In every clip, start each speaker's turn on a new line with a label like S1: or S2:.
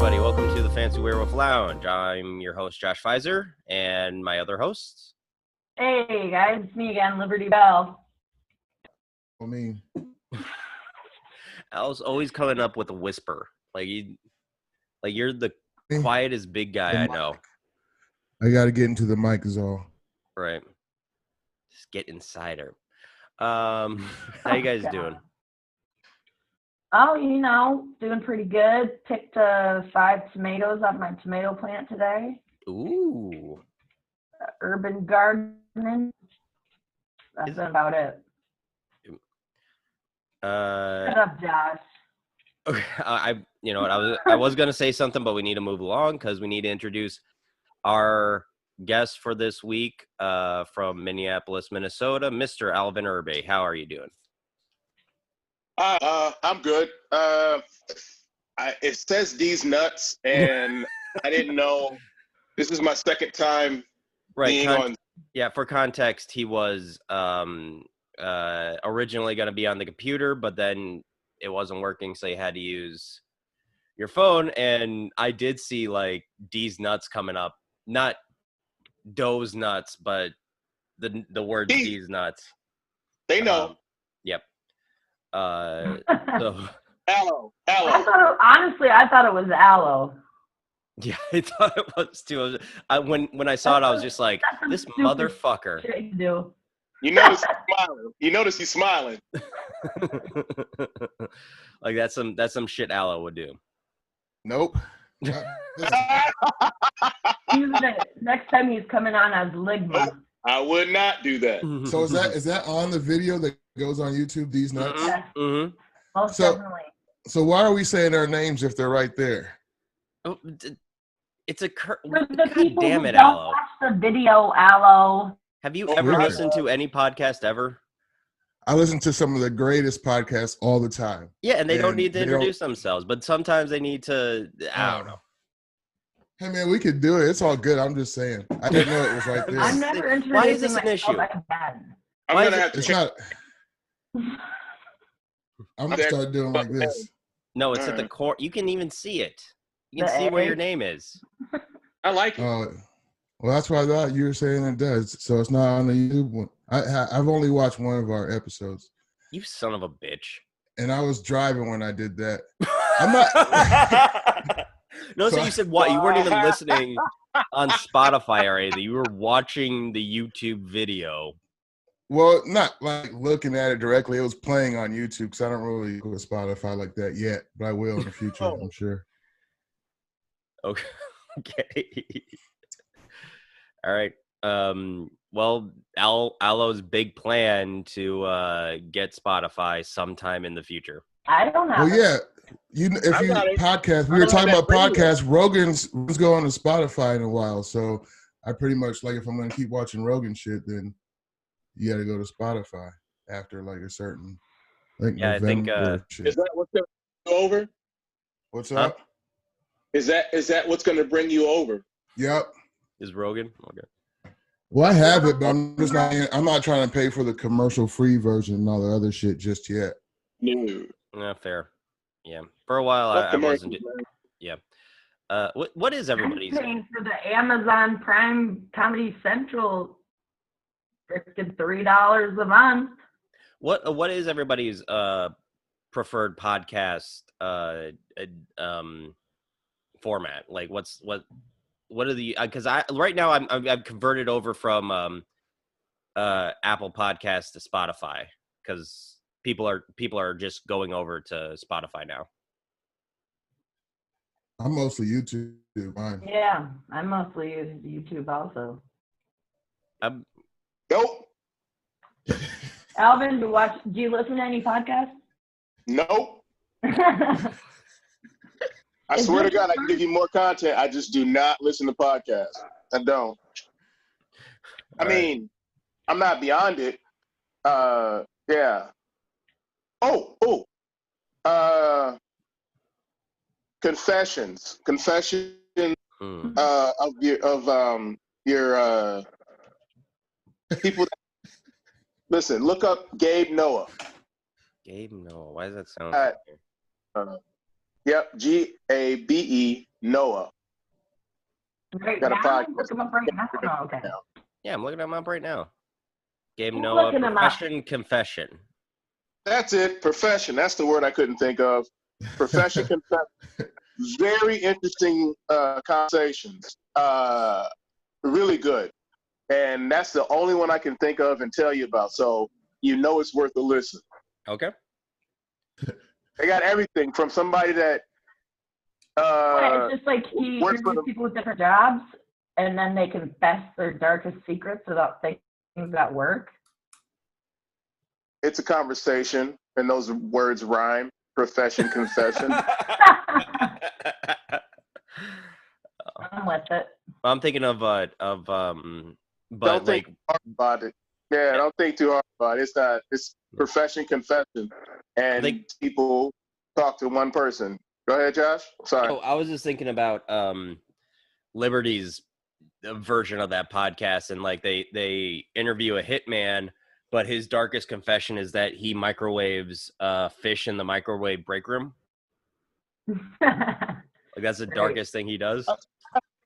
S1: everybody. Welcome to the Fancy Werewolf Lounge. I'm your host, Josh Pfizer, and my other hosts.
S2: Hey, guys. It's me again, Liberty Bell.
S1: Al's always coming up with a whisper. You're the quietest big guy I know.
S3: I got to get into the mic is all.
S1: Right. Just get inside her. How you guys doing?
S2: Oh, doing pretty good. Picked 5 tomatoes off my tomato plant today.
S1: Ooh.
S2: Urban gardening. That's about it. Shut up, Josh.
S1: Okay, I was gonna say something, but we need to move along because we need to introduce our guest for this week from Minneapolis, Minnesota, Mr. Alvin Irby. How are you doing?
S4: I'm good. It says these nuts, and I didn't know. This is my second time being on.
S1: Yeah, for context, he was originally going to be on the computer, but then it wasn't working, so you had to use your phone. And I did see like D's nuts coming up, not Doe's nuts, but the word D's nuts.
S4: They know.
S1: Yep. So
S4: Aloe.
S2: I thought it was aloe.
S1: Yeah, I thought it was too. When I saw it, I was just like, this motherfucker.
S4: You notice he's smiling.
S1: Like that's some shit Aloe would do.
S3: Nope.
S2: Next time he's coming on as Ligma.
S4: I would not do that.
S3: So is that on the video that goes on YouTube? These nuts.
S2: Yes.
S1: Mm-hmm.
S2: Most definitely.
S3: So why are we saying their names if they're right there?
S1: Oh, it's a
S2: For
S1: God
S2: the people
S1: damn
S2: who
S1: it,
S2: don't
S1: Aloe.
S2: watch the video, aloe.
S1: Have you ever listened to any podcast ever?
S3: I listen to some of the greatest podcasts all the time.
S1: Yeah, and they don't need to introduce themselves, but sometimes they need to. I don't know.
S3: Hey man, we could do it. It's all good. I'm just saying. I didn't know it was right there.
S2: I'm never introducing
S1: Why is this an
S2: myself
S1: issue?
S2: again.
S4: I'm gonna have to check.
S3: I'm gonna start doing like this.
S1: No, it's at the core. You can even see it. You can see where your name is.
S4: I like it.
S3: Well, that's what I thought you were saying it does. So it's not on the YouTube one. I've only watched one of our episodes.
S1: You son of a bitch.
S3: And I was driving when I did that. I'm not.
S1: No, so you said what? You weren't even listening on Spotify or anything. You were watching the YouTube video.
S3: Well, not like looking at it directly. It was playing on YouTube because I don't really go to Spotify like that yet, but I will in the future, I'm sure.
S1: Okay. All right. Well, Aloe's big plan to get Spotify sometime in the future.
S2: I don't have.
S3: Well, yeah. Podcast, we were talking about podcasts. Rogan's going to Spotify in a while, so I pretty much like if I'm going to keep watching Rogan shit, then you got to go to Spotify after like a certain.
S1: I think.
S4: Is that what's going to bring you over?
S3: What's up?
S4: Is that what's going to bring you over?
S3: Yep.
S1: Is Rogan okay?
S3: Well, I have it, but I'm not trying to pay for the commercial-free version and all the other shit just yet.
S4: No.
S1: Fair. Yeah. For a while, I wasn't. Yeah. What is everybody's?
S2: I'm paying for the Amazon Prime Comedy Central. Freaking $3 a month.
S1: What is everybody's preferred podcast format? Like what are the because right now I've converted over from Apple Podcasts to Spotify because people are just going over to Spotify now.
S3: I'm mostly YouTube. Mine.
S2: Yeah, I mostly use YouTube also.
S4: Nope.
S2: Alvin, do you listen to any podcasts?
S4: Nope. I swear to God, I can give you more content. I just do not listen to podcasts. I don't. I mean, I'm not beyond it. Yeah. Confessions of your people. Listen, look up Gabe Noah.
S1: Gabe Noah. Why does that sound?
S4: Yep, Gabe Noah.
S2: Right
S4: Got a
S2: now?
S4: podcast.
S2: Look him up right now. Oh, okay.
S1: Yeah, I'm looking him up right now. Gabe
S2: Who's
S1: Noah,
S2: looking him up?
S1: Profession Confession.
S4: That's it. Profession. That's the word I couldn't think of. Profession confession. Very interesting conversations. Really good. And that's the only one I can think of and tell you about. So you know it's worth a listen.
S1: Okay.
S4: They got everything from somebody that
S2: It's just like he
S4: works for
S2: interviews
S4: them.
S2: people with different jobs, and then they confess their darkest secrets about things at work.
S4: It's a conversation, and those words rhyme. Profession confession.
S2: I'm with it.
S1: I'm thinking of but
S4: Don't
S1: like
S4: think too hard about it. Yeah, don't think too hard about it. It's not. It's profession confession, and people talk to one person. Go ahead, Josh. Sorry.
S1: oh, I was just thinking about Liberty's version of that podcast, and like they interview a hitman, but his darkest confession is that he microwaves fish in the microwave break room. Like that's the darkest thing he does.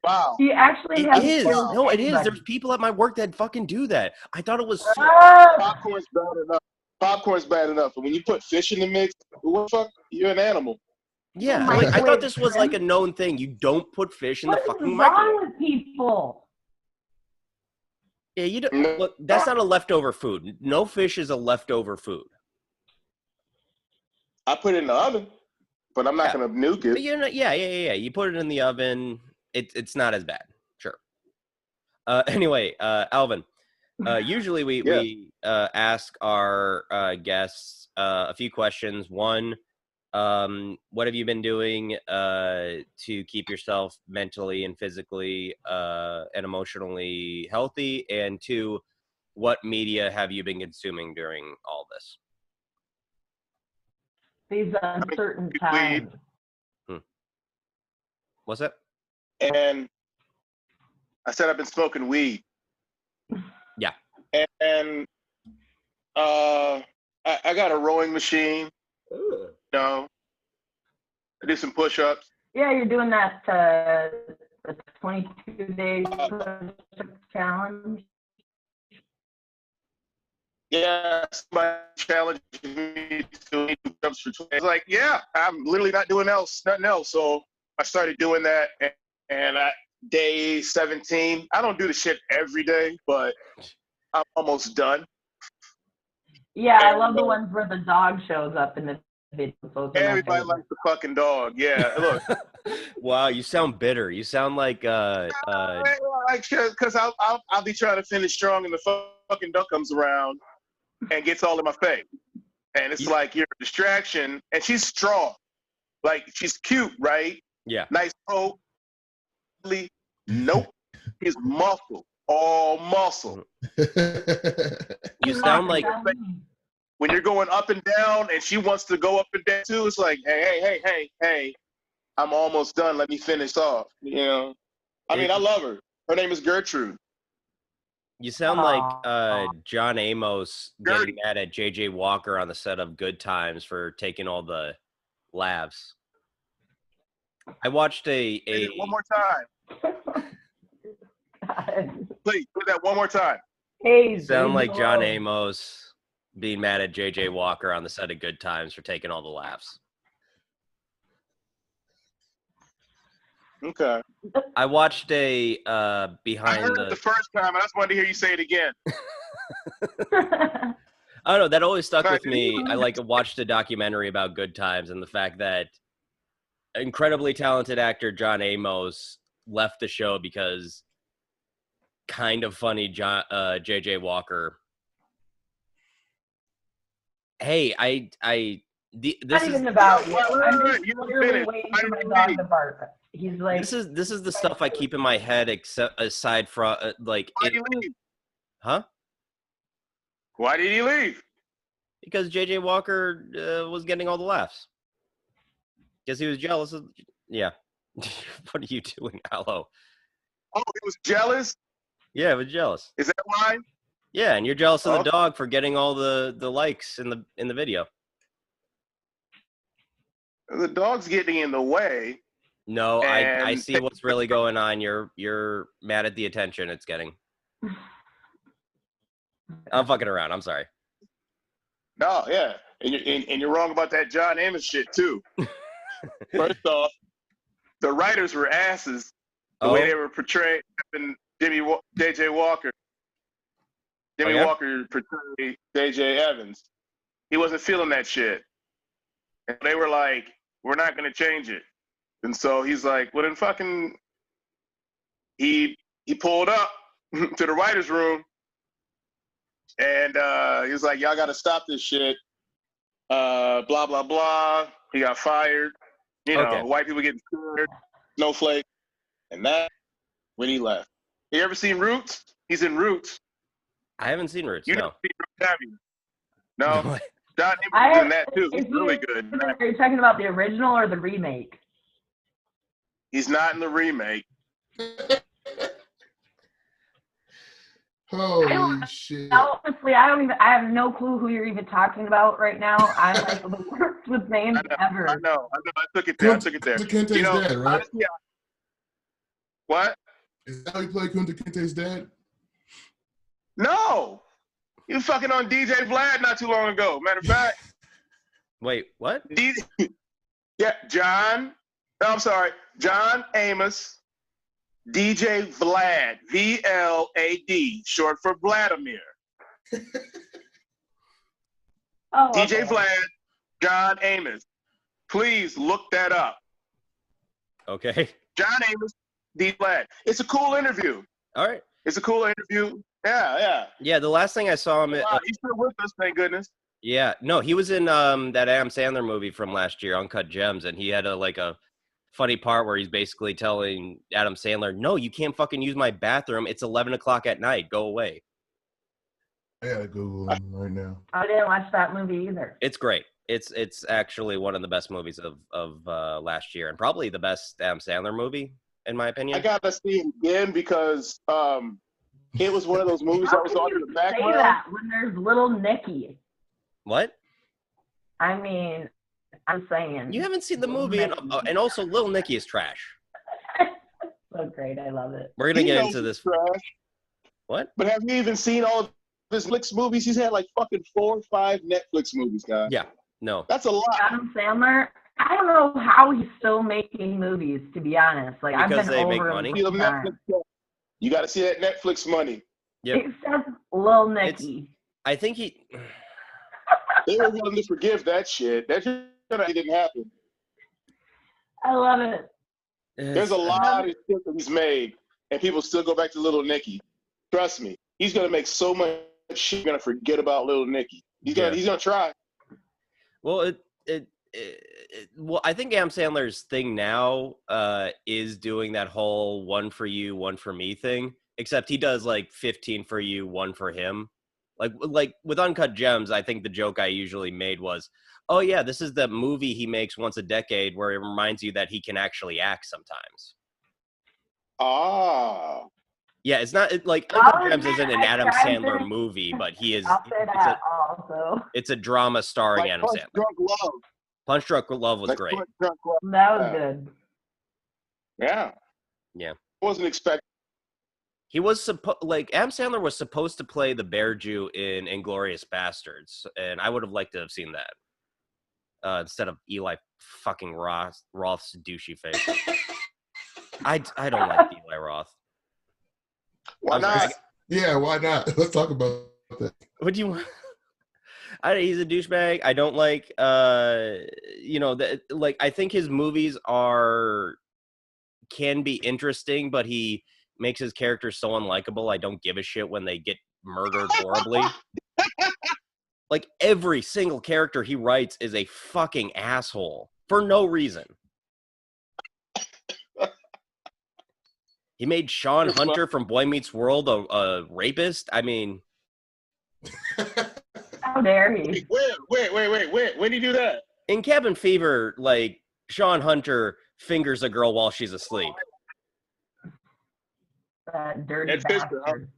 S4: Wow.
S2: He actually has
S1: It is.
S2: killed
S1: No, it is.
S2: anybody.
S1: There's people at my work that fucking do that. I thought it was so
S4: Popcorn's bad enough. Popcorn's bad enough. But when you put fish in the mix, what the fuck? You're an animal.
S1: yeah.
S2: Oh my
S1: Like I thought
S2: God.
S1: this was like a known thing. You don't put fish in the
S2: What is
S1: fucking
S2: wrong
S1: microwave.
S2: with people?
S1: Yeah, you don't
S4: No.
S1: look. That's not a leftover food. No fish is a leftover food.
S4: I put it in the oven, but I'm not
S1: Yeah.
S4: gonna nuke
S1: But
S4: it.
S1: you know, yeah. You put it in the oven. It's not as bad. Sure. Anyway, Alvin. Usually we ask our guests a few questions. One, what have you been doing to keep yourself mentally and physically and emotionally healthy? And two, what media have you been consuming during all this?
S2: These uncertain times.
S1: What's that?
S4: And I said I've been smoking weed.
S1: Yeah.
S4: And I got a rowing machine. You know, I do some push-ups.
S2: Yeah, you're doing that the 22-day push-up challenge.
S4: Yeah, somebody challenged me to do push-ups for 20. I was like, yeah, I'm literally not doing nothing else. So I started doing that, and day 17, I don't do the shit every day, but I'm almost done.
S2: Yeah, I love the ones where the dog shows up in the video.
S4: Everybody likes the fucking dog. Yeah, look.
S1: Wow, you sound bitter. You sound like
S4: because I'll be trying to finish strong, and the fucking dog comes around and gets all in my face, and it's like you're a distraction. And she's strong, like she's cute, right?
S1: yeah.
S4: Nice coat. Nope, she's muscle, all muscle.
S1: You sound like
S4: When you're going up and down, and she wants to go up and down too, it's like, hey, I'm almost done. Let me finish off. You know, I mean, I love her. Her name is Gertrude.
S1: you sound like John Amos getting mad at JJ Walker on the set of Good Times for taking all the laughs. I watched
S4: One more time. Please do that one more time.
S2: Hey,
S1: sound like John Amos being mad at JJ Walker on the set of Good Times for taking all the laughs.
S4: Okay.
S1: I watched a behind
S4: I heard it the first time. I just wanted to hear you say it again.
S1: I don't know. That always stuck with me. I watched a documentary about Good Times and the fact that incredibly talented actor John Amos left the show because kind of funny JJ Walker. Hey, this
S2: not
S1: is
S2: even about you.
S4: Wait,
S2: I'm
S4: wait,
S2: just
S4: you don't
S2: literally
S4: finish.
S2: waiting
S4: I
S2: for my
S4: didn't
S2: dog
S4: leave.
S2: to bark. He's like,
S1: this is the stuff I keep in my head, except aside from
S4: Why did he leave?
S1: huh?
S4: Why did he leave?
S1: Because JJ Walker was getting all the laughs. Because he was jealous of. Yeah. What are you doing, Aloe?
S4: Oh, he was jealous?
S1: Yeah, I was jealous.
S4: Is that why?
S1: Yeah, and you're jealous of the
S4: Okay.
S1: dog for getting all the likes in the video.
S4: The dog's getting in the way.
S1: No, I
S4: And-
S1: see what's really going on. You're mad at the attention it's getting. I'm fucking around. I'm sorry.
S4: No, yeah. And you're wrong about that John Amos shit, too. First off, the writers were asses. The way they were portraying J.J. Walker. Jimmy Walker portrayed J.J. Evans. He wasn't feeling that shit. And they were like, we're not going to change it. And so he's like, well, then fucking, he pulled up to the writer's room and he was like, y'all got to stop this shit. Blah, blah, blah. He got fired. You know, white people getting scared. Snowflake. And that when he left. You ever seen Roots? He's in Roots.
S1: I haven't seen Roots.
S4: You
S1: No.
S4: never seen Roots, have you? No. John Amos is in that too. He's really good.
S2: Are you talking about the original or the remake?
S4: He's not in the remake.
S3: Holy shit!
S2: Honestly, I have no clue who you're even talking about right now. I'm like the worst with names ever.
S4: I know. I took it there.
S3: Kunta Kinte's dad, right?
S4: Honestly, what?
S3: Is that how you play Kunta Kinte's dad?
S4: No. He was fucking on DJ Vlad not too long ago. Matter of fact.
S1: Wait, what?
S4: John Amos, DJ Vlad, VLAD, short for Vladimir. DJ Vlad, John Amos. Please look that up.
S1: Okay.
S4: John Amos, D Vlad. It's a cool interview.
S1: All right.
S4: It's a cool interview. Yeah.
S1: Yeah, the last thing I saw him
S4: He's still with us, thank goodness.
S1: Yeah, no, he was in that Adam Sandler movie from last year, Uncut Gems, and he had a funny part where he's basically telling Adam Sandler, "No, you can't fucking use my bathroom. It's 11 o'clock at night. Go away."
S3: I gotta Google him right now.
S2: I didn't watch that movie either.
S1: It's great. It's actually one of the best movies of last year, and probably the best Adam Sandler movie in my opinion.
S4: I gotta see it again because it was one of those movies that was on in the background.
S2: Say that when there's Little Nicky.
S1: What?
S2: I mean, I'm saying.
S1: You haven't seen the movie, and also Lil Nicky is trash.
S2: So great, I love it.
S1: We're gonna get into this.
S4: Trash.
S1: What?
S4: But have you even seen all of his Netflix movies? He's had like fucking 4 or 5 Netflix movies, guys.
S1: Yeah, no.
S4: That's a lot.
S2: Adam Sandler. I don't know how he's still making movies, to be honest. Like
S1: Because
S2: I've been
S1: they
S2: over
S1: make
S2: him
S1: money?
S4: You got to see that Netflix money.
S1: Yep.
S2: Except Lil Nicky.
S1: I think he.
S4: They were willing to forgive that shit. That shit didn't happen.
S2: I love it.
S4: There's a lot of shit that he's made, and people still go back to Little Nicky. Trust me, he's gonna make so much shit. You're gonna forget about Little Nicky. He's gonna try.
S1: Well, well, I think Adam Sandler's thing now is doing that whole one for you, one for me thing. Except he does like 15 for you, one for him. Like with Uncut Gems, I think the joke I usually made was, oh yeah, this is the movie he makes once a decade where it reminds you that he can actually act sometimes.
S4: Ah.
S1: Yeah, it's not like Uncut Gems isn't an Adam Sandler movie, but he is.
S2: I'll say that also.
S1: It's a drama starring Adam Sandler.
S4: Drunk Love.
S1: Punch Drunk Love was great.
S2: That was good.
S4: Yeah.
S1: Yeah.
S4: Wasn't expecting.
S1: He was Adam Sandler was supposed to play the Bear Jew in Inglourious Bastards, and I would have liked to have seen that instead of Eli fucking Roth's douchey face. I don't like Eli Roth.
S4: Why not?
S3: Yeah, why not? Let's talk about that.
S1: What do you want? He's a douchebag. I don't like, I think his movies can be interesting, but he makes his characters so unlikable. I don't give a shit when they get murdered horribly. Like every single character he writes is a fucking asshole for no reason. He made Sean Hunter from Boy Meets World a rapist. I mean,
S2: how dare he?
S4: Wait. When did he do that?
S1: In Cabin Fever, like Sean Hunter fingers a girl while she's asleep.
S2: That dirty bastard.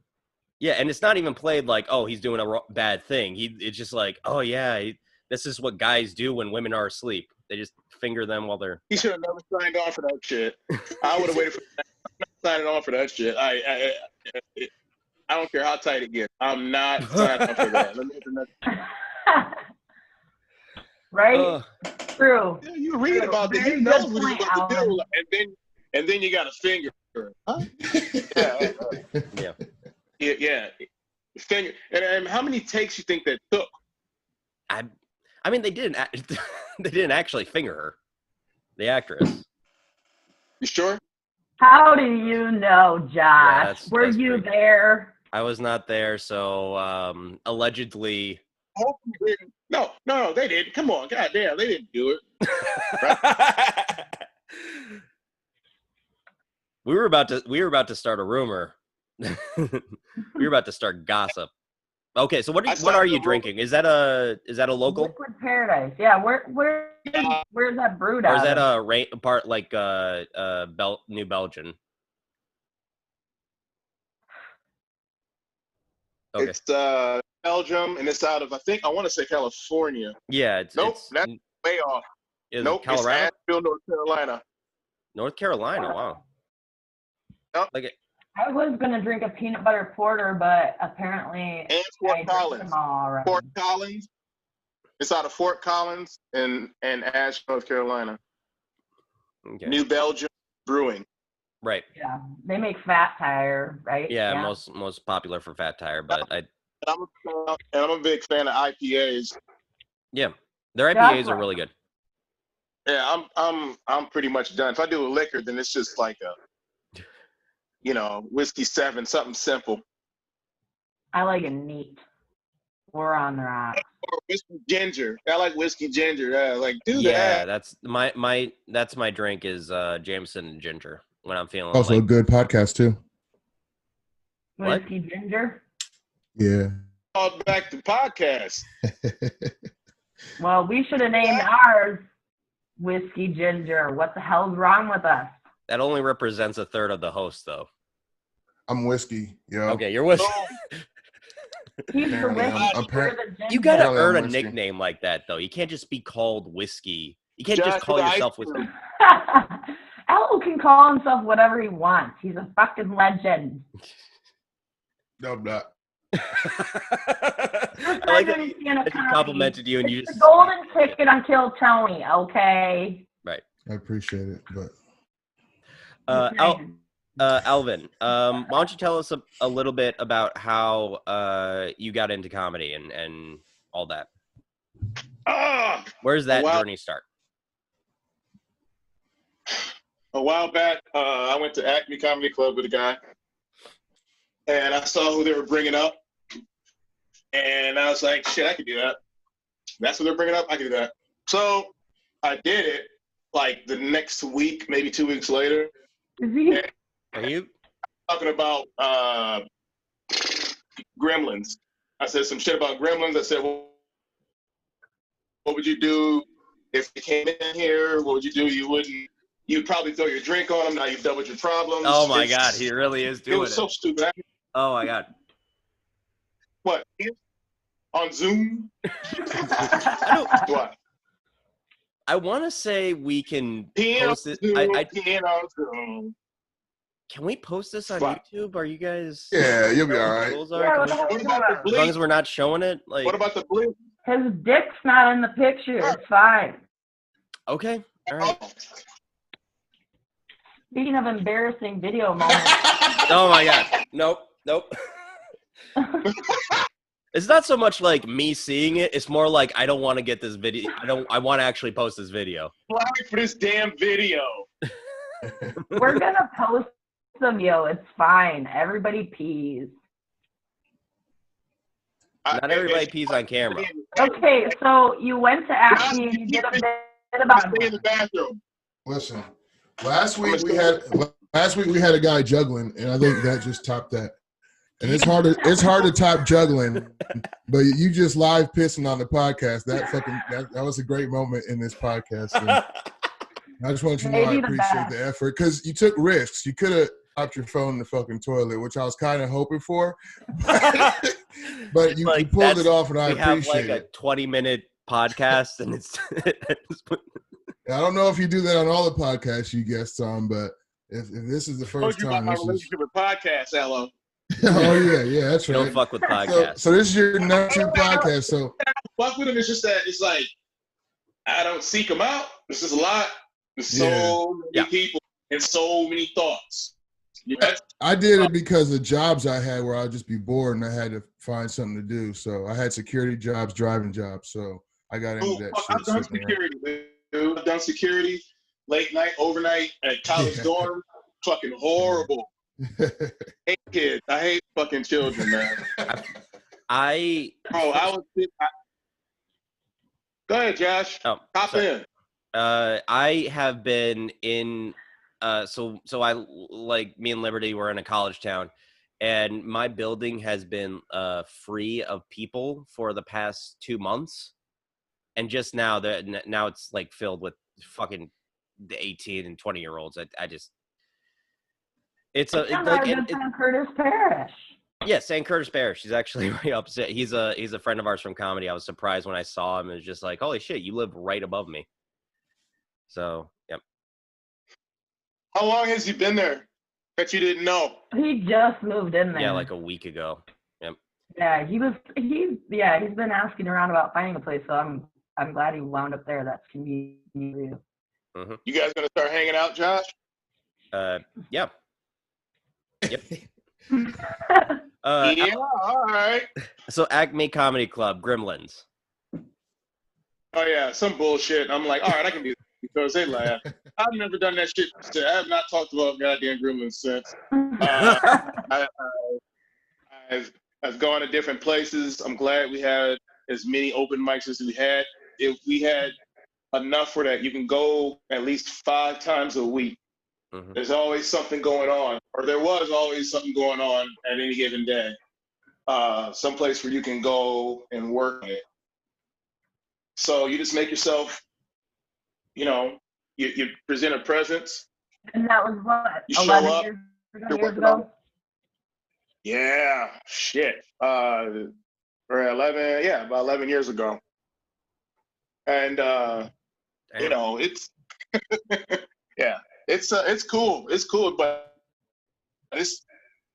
S1: Yeah, and it's not even played like, oh, he's doing a bad thing. It's just like, oh yeah, this is what guys do when women are asleep. They just finger them while they're.
S4: He should have never signed on for that shit. I would have waited for that. I'm not signing on for that shit. I don't care how tight it gets. I'm not signing up for that.
S2: Right? True.
S4: Yeah, you read about that.
S2: Very
S4: You know
S2: good
S4: what he's
S2: point,
S4: about to do,
S2: Alvin.
S4: and then you got a finger. Huh? Yeah. Finger. And how many takes you think that took?
S1: I mean, they didn't. They didn't actually finger her, the actress.
S4: You sure?
S2: How do you know, Josh?
S1: Yeah,
S2: Were
S1: that's
S2: you
S1: pretty-
S2: there?
S1: I was not there, so allegedly.
S4: Hope you didn't. No, they didn't. Come on, goddamn, they didn't do it.
S1: We were about to start a rumor. We were about to start gossip. Okay, so what are you drinking? Is that a local?
S2: Liquid Paradise. Yeah, where's that brewed
S1: Or
S2: out
S1: is that
S2: of?
S1: a part like New Belgian? Okay.
S4: It's Belgium, and it's out of I want to say California.
S1: Yeah,
S4: Nope,
S1: it's
S4: that's way off. Nope,
S1: Colorado?
S4: it's Asheville, North Carolina.
S1: North Carolina, wow.
S4: Yep.
S1: Like
S2: I was gonna drink a peanut butter porter, but apparently
S4: And
S2: I
S4: Fort
S2: drank
S4: Collins.
S2: them all already.
S4: Fort Collins. It's out of Fort Collins and Asheville, North Carolina.
S1: okay.
S4: New Belgium Brewing.
S1: Right.
S2: Yeah, they make Fat Tire, right?
S1: Yeah, most popular for Fat Tire, but
S4: And I'm a big fan of IPAs.
S1: their IPAs
S2: That's
S1: are really good.
S4: Yeah, I'm pretty much done. If I do a liquor, then it's just like a whiskey 7, something simple.
S2: I like it neat. We're on the rocks.
S4: Or whiskey ginger. I like whiskey ginger. Yeah, do
S1: Yeah,
S4: that.
S1: that's my drink is Jameson and ginger when I'm feeling
S3: Also a
S1: like
S3: good podcast too.
S1: What?
S2: Whiskey ginger.
S3: Yeah.
S4: All back to podcast.
S2: Well, we should have named ours Whiskey Ginger. What the hell's wrong with us?
S1: that only represents a third of the host though.
S3: I'm whiskey. Yeah.
S1: Okay, you're with
S2: He's the
S3: Apparently,
S2: whiskey.
S3: I'm
S2: We're the ginger.
S1: You gotta
S3: Apparently I'm
S1: earn a
S3: whiskey.
S1: nickname like that though. You can't just be called whiskey. You can't
S4: Josh
S1: just call
S4: with the
S1: yourself
S4: ice
S1: whiskey.
S4: cream.
S2: Al can call himself whatever he wants. He's a fucking legend.
S3: No, I'm not.
S1: I like that he complimented you and you
S2: It's
S1: just
S2: the golden ticket on Kill Tony, okay?
S3: I appreciate it, but
S1: Alvin, why don't you tell us a little bit about how you got into comedy and all that? Where's that journey start?
S4: A while back, I went to Acme Comedy Club with a guy, and I saw who they were bringing up, and I was like, shit, I could do that. That's what they're bringing up? I can do that. So I did it, like, the next week, maybe 2 weeks later.
S2: Is he?
S1: Are you?
S4: Talking about gremlins. I said some shit about gremlins. I said, well, what would you do if you came in here? What would you do? You'd probably throw your drink on them. Now you've doubled your problems.
S1: Oh my God, he really is doing it.
S4: It was so stupid.
S1: Oh my God.
S4: What? On Zoom? What?
S1: I want to say we can post it. Can we post this on YouTube? Are you guys?
S3: yeah, you'll be all right.
S1: Rules
S2: Yeah,
S1: are?
S2: what the hell
S4: What
S2: is
S4: about
S2: that?
S4: the
S1: As long as
S4: bleep?
S1: we're not showing it, like.
S4: What about the bleep?
S2: His dick's not in the picture. It's fine.
S1: Okay. All right.
S2: Speaking of embarrassing video moments.
S1: Oh my God. Nope. It's not so much like me seeing it. It's more like I don't want to get this video. I want to actually post this video.
S4: Flag for this damn video.
S2: We're gonna post them, yo. It's fine. Everybody pees.
S1: Not everybody pees on camera.
S2: Okay, so you went to Acme and you did a bit about
S4: Stay in the bathroom.
S3: Listen, last week we had a guy juggling, and I think that just topped that. And it's hard to top juggling, but you just live pissing on the podcast. That was a great moment in this podcast. And I just want you to know I appreciate the effort because you took risks. You could have dropped your phone in the fucking toilet, which I was kind of hoping for, but you pulled it off, and I appreciate
S1: it. We have like a 20-minute podcast, and it's
S3: I don't know if you do that on all the podcasts you guest on, but if this is the first
S4: you
S3: time,
S4: about my
S3: this is.
S4: relationship with podcasts, Elo.
S3: Oh yeah, that's right.
S1: Don't fuck with podcasts.
S3: So this is your number 2 podcast. So
S4: fuck with them. It's just that it's like I don't seek them out. This is a lot. There's so many people and so many thoughts.
S3: I did it because of jobs I had where I'd just be bored and I had to find something to do. So I had security jobs, driving jobs. So I got into that shit.
S4: I've done security, dude. I've done security, late night, overnight, at college dorm. Fucking horrible. Hate kids. I hate fucking children, man. Go ahead, Josh. Hop in.
S1: I have been in. So I, like, me and Liberty were in a college town, and my building has been free of people for the past 2 months, and just now now it's like filled with fucking the 18 and 20-year-olds. I just it's a like
S2: St. Curtis Parish.
S1: Yeah, St. Curtis Parish. He's actually right opposite. He's a friend of ours from comedy. I was surprised when I saw him. It was just like, holy shit, you live right above me. So, yep.
S4: How long has he been there that you didn't know?
S2: He just moved in there.
S1: Yeah, like a week ago. Yep.
S2: Yeah, he's been asking around about finding a place, so I'm glad he wound up there. That's convenient for you.
S1: Mm-hmm.
S4: You guys gonna start hanging out, Josh?
S1: Yeah. Yep.
S4: Yeah, all right.
S1: So Acme Comedy Club, Gremlins.
S4: Oh yeah, some bullshit. I'm like, all right, I can do this because they laugh. I've never done that shit. I have not talked about goddamn Gremlins since. I've gone to different places. I'm glad we had as many open mics as we had. If we had enough for that, you can go at least 5 times a week. Mm-hmm. There's always something going on, or there was always something going on at any given day. Someplace where you can go and work it. So you just make yourself, you present a presence.
S2: And that was what,
S4: you 11 show up,
S2: years ago?
S4: Yeah, shit. Or 11, about 11 years ago. And, it's, yeah, it's cool. It's cool, but it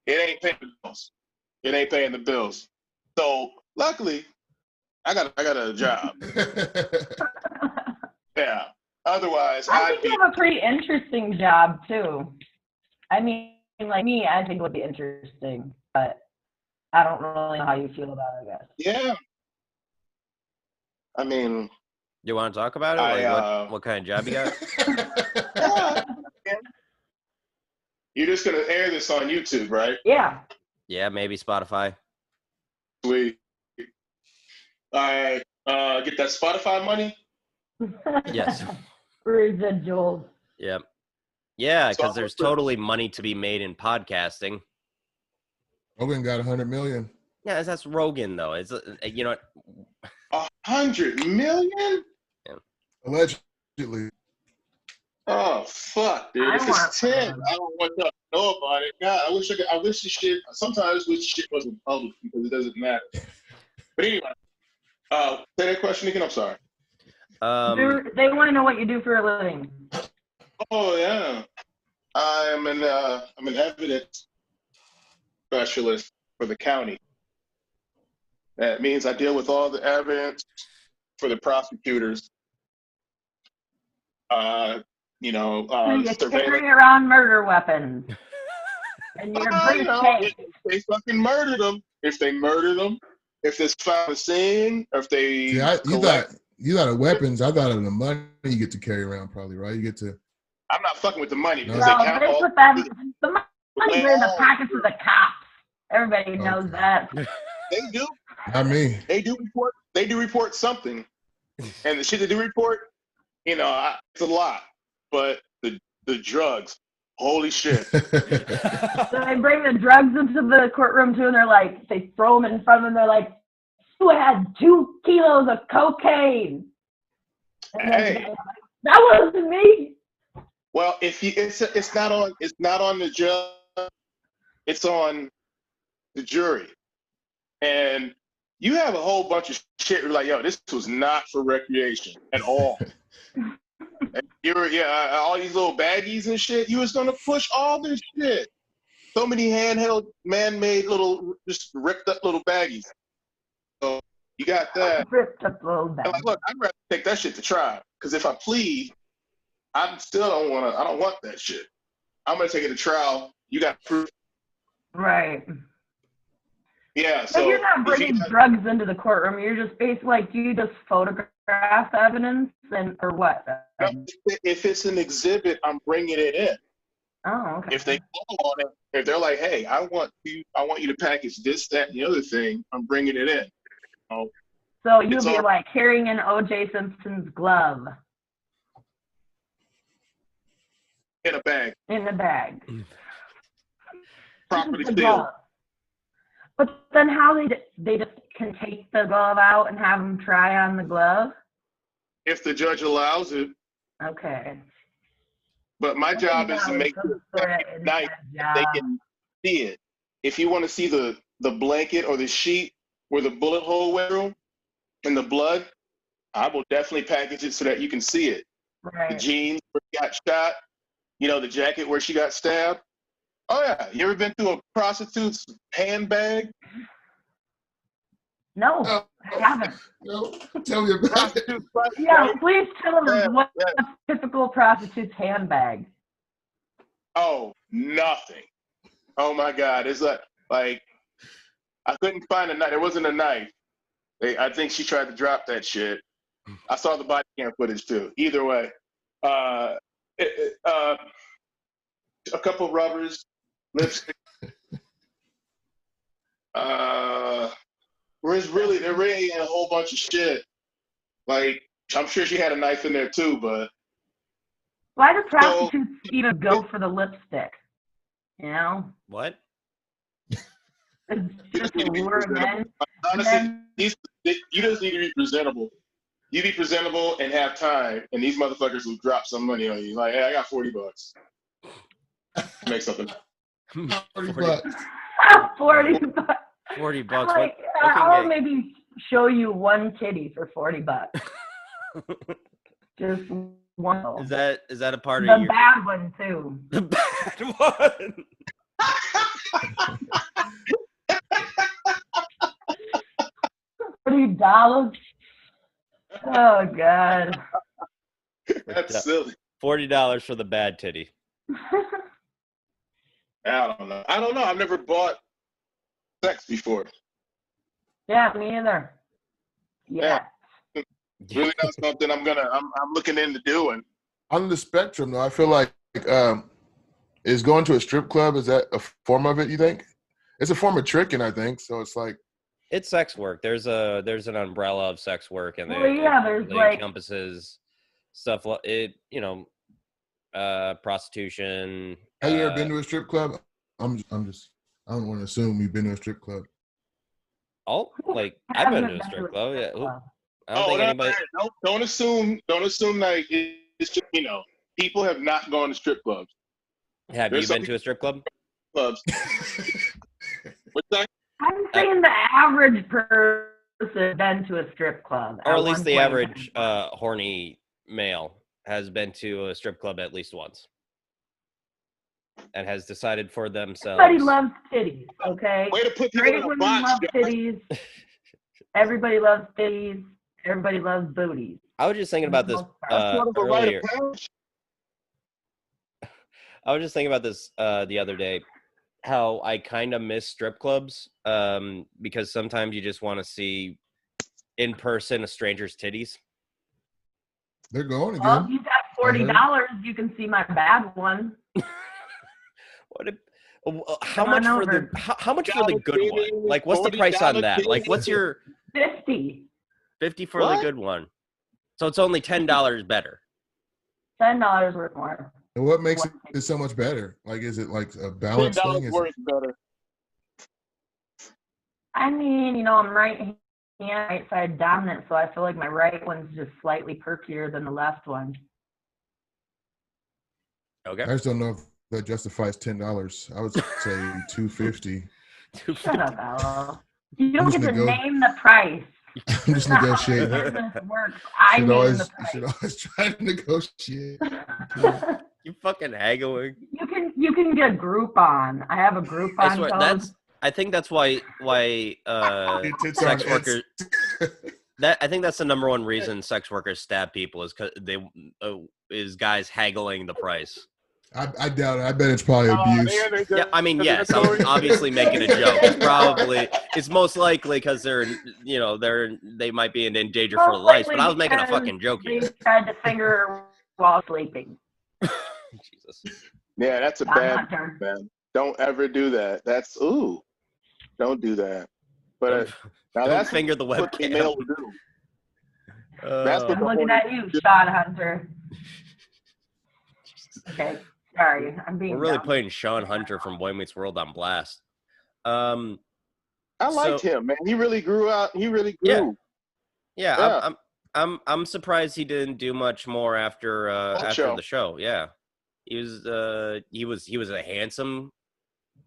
S4: ain't paying the bills. It ain't paying the bills. So luckily, I got a job. Yeah. Otherwise,
S2: I think you have a pretty interesting job too. I mean, like me, I think it would be interesting, but I don't really know how you feel about it, I guess.
S4: Yeah. I mean,
S1: you want to talk about it? Like what kind of job you got?
S4: You're just gonna air this on YouTube, right?
S2: Yeah.
S1: Yeah, maybe Spotify.
S4: Sweet. I get that Spotify money?
S1: Yes.
S2: Residuals.
S1: Yep. Yeah, because there's totally money to be made in podcasting.
S3: Rogan got 100 million.
S1: Yeah, that's Rogan though. It's
S4: 100 million?
S1: Yeah.
S3: Allegedly.
S4: Oh fuck, dude! If it's 10, I don't want to know about it. God, I wish the shit. Sometimes wish shit wasn't public because it doesn't matter. But anyway, say that question again. I'm sorry.
S2: They want to know what you do for a living.
S4: Oh yeah, I'm an evidence specialist for the county. That means I deal with all the evidence for the prosecutors.
S2: You carry around murder weapons. And you're
S4: if they fucking murder them, if it's found a scene, or if they
S3: you thought of weapons, I thought of the money you get to carry around probably, right? You get to
S4: I'm not fucking with the money because
S2: the money's in the pockets of the cops. Everybody knows that.
S4: They do.
S3: Not me.
S4: They do report something. And the shit they do report, it's a lot. But the drugs, holy shit.
S2: So they bring the drugs into the courtroom too, and they throw them in front of them. They're like, "You had 2 kilos of cocaine." And
S4: hey,
S2: that wasn't me.
S4: Well, it's not on the judge, it's on the jury, and you have a whole bunch of shit. You're like, yo, this was not for recreation at all. All these little baggies and shit. You was gonna push all this shit. So many handheld, man-made little, just ripped up little baggies. So you got that.
S2: Ripped up little bag.
S4: Like, look, I'd rather take that shit to trial. Because if I plead, I don't want that shit. I'm gonna take it to trial. You got proof.
S2: Right.
S4: Yeah.
S2: But
S4: So
S2: you're not bringing drugs into the courtroom. You're just basically like, you just photograph evidence or what?
S4: If it's an exhibit, I'm bringing it in.
S2: Oh, okay.
S4: If they call on it, if they're like, hey, I want you to package this, that, and the other thing, I'm bringing it in.
S2: So you'll be like carrying in O.J. Simpson's glove.
S4: In a bag.
S2: In the bag.
S4: Properly sealed.
S2: But then how they just can take the glove out and have them try on the glove?
S4: If the judge allows it.
S2: Okay.
S4: But my job is to make sure at night they can see it. If you want to see the blanket or the sheet where the bullet hole went through and the blood, I will definitely package it so that you can see it.
S2: Right.
S4: The jeans where she got shot, the jacket where she got stabbed. Oh yeah, you ever been through a prostitute's handbag?
S2: No, I haven't.
S3: No, tell me about it.
S2: Yeah, please tell us what's a typical prostitute's handbag.
S4: Oh, nothing. Oh my God, it's like I couldn't find a knife. There wasn't a knife. I think she tried to drop that shit. I saw the body cam footage too. Either way, a couple of rubbers, lipstick. There really ain't a whole bunch of shit. Like, I'm sure she had a knife in there too, but.
S2: Why do prostitutes even go for the lipstick?
S1: What?
S2: It's just a lure men.
S4: Honestly, you just need to be presentable. You be presentable and have time, and these motherfuckers will drop some money on you. Like, hey, I got $40. Make something.
S3: $40.
S2: $40.
S1: $40.
S2: Like, I'll maybe show you one titty for $40. Just one.
S1: Is that a part
S2: the
S1: of your
S2: bad one too?
S1: The bad one.
S2: $40. Oh God.
S4: That's silly.
S1: $40 for the bad titty.
S4: I don't know. I've never bought sex before.
S2: Yeah, me either. Yeah.
S4: Really not something I'm looking into doing.
S3: On the spectrum, though, I feel like is going to a strip club, is that a form of it, you think? It's a form of tricking, I think. So it's like
S1: it's sex work. There's an umbrella of sex work, and
S2: there's like
S1: encompasses stuff like prostitution.
S3: Have you ever been to a strip club? I don't want to assume you've been to a strip club.
S1: Oh, like I've been to a strip club. Yeah. I don't think anybody.
S4: Don't assume like it's just people have not gone to strip clubs.
S1: Have you been to a strip club?
S4: Clubs. What's that?
S2: I'm saying the average person been to a strip club.
S1: Or at least the average horny male has been to a strip club at least once. And has decided for themselves.
S2: Everybody loves titties, okay?
S4: Way to put people
S2: Great
S4: in a
S2: women
S4: box,
S2: love titties. Everybody loves titties. Everybody loves booties.
S1: I was just thinking about this earlier. I was just thinking about this the other day. How I kind of miss strip clubs because sometimes you just want to see in person a stranger's titties.
S3: They're going again.
S2: Well, if you got $40, you can see my bad one.
S1: How much for the good one? Like, what's the price on that? Like, what's your
S2: 50?
S1: 50 for the good one. So it's only $10 better.
S2: $10 worth more.
S3: And what makes it so much better? Like, is it like a balance thing?
S4: $10 worth better.
S2: I mean, I'm right side dominant, so I feel like my right one's just slightly perkier than the left one.
S3: Okay. I just don't know if that justifies $10. I would say $250.
S2: Shut up, Al. You don't get to name the price.
S3: I'm just negotiating.
S2: Business works. I
S3: You
S2: name the
S3: should
S2: price.
S3: always try to negotiate.
S1: You fucking haggling.
S2: You can get Groupon. I have a Groupon
S1: I swear
S2: code.
S1: I think that's why sex workers. I think that's the number one reason sex workers stab people is because is guys haggling the price.
S3: I doubt it. I bet it's probably abuse.
S1: Yeah, I mean, yes, I was obviously making a joke. It's most likely because they might be in danger for
S2: Most
S1: life. But
S2: likely
S1: I was making a
S2: because
S1: fucking joke
S2: They
S1: here.
S2: tried to finger her while sleeping.
S1: Jesus.
S4: Yeah, that's a
S2: John
S4: bad
S2: Hunter.
S4: man. Don't ever do that. That's don't do that. But now
S1: Don't
S4: that's
S1: finger the
S4: what the
S1: webcam.
S4: male will do. That's what
S2: I'm
S4: the
S2: looking
S4: horny
S2: at you, Sean Hunter. Okay, sorry, I'm being.
S1: We're really
S2: dumb.
S1: putting Sean Hunter from Boy Meets World on blast.
S4: I liked him, man. He really grew out. He really grew.
S1: Yeah. I'm surprised he didn't do much more after the show. Yeah, he was a handsome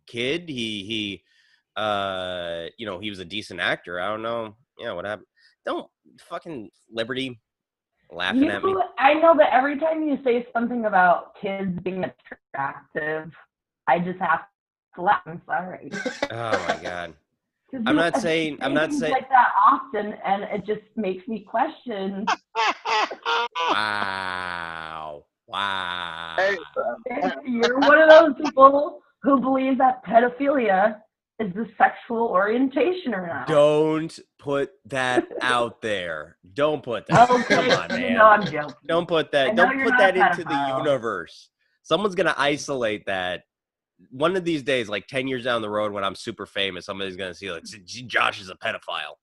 S1: kid. He was a decent actor. I don't know. Yeah, what happened? Don't fucking Liberty laughing at me.
S2: I know that every time you say something about kids being attractive, I just have to laugh. I'm sorry.
S1: Oh my god.
S2: I'm
S1: not saying
S2: like that often, and it just makes me question.
S1: Wow.
S4: Hey,
S2: You're one of those people who believes that pedophilia is the sexual orientation or not.
S1: Don't put that out there. Don't put that.
S2: Okay,
S1: Come on, man.
S2: I'm joking.
S1: Don't put that. Don't put that into the universe. Someone's gonna isolate that. One of these days, like 10 years down the road, when I'm super famous, somebody's gonna see like Josh is a pedophile,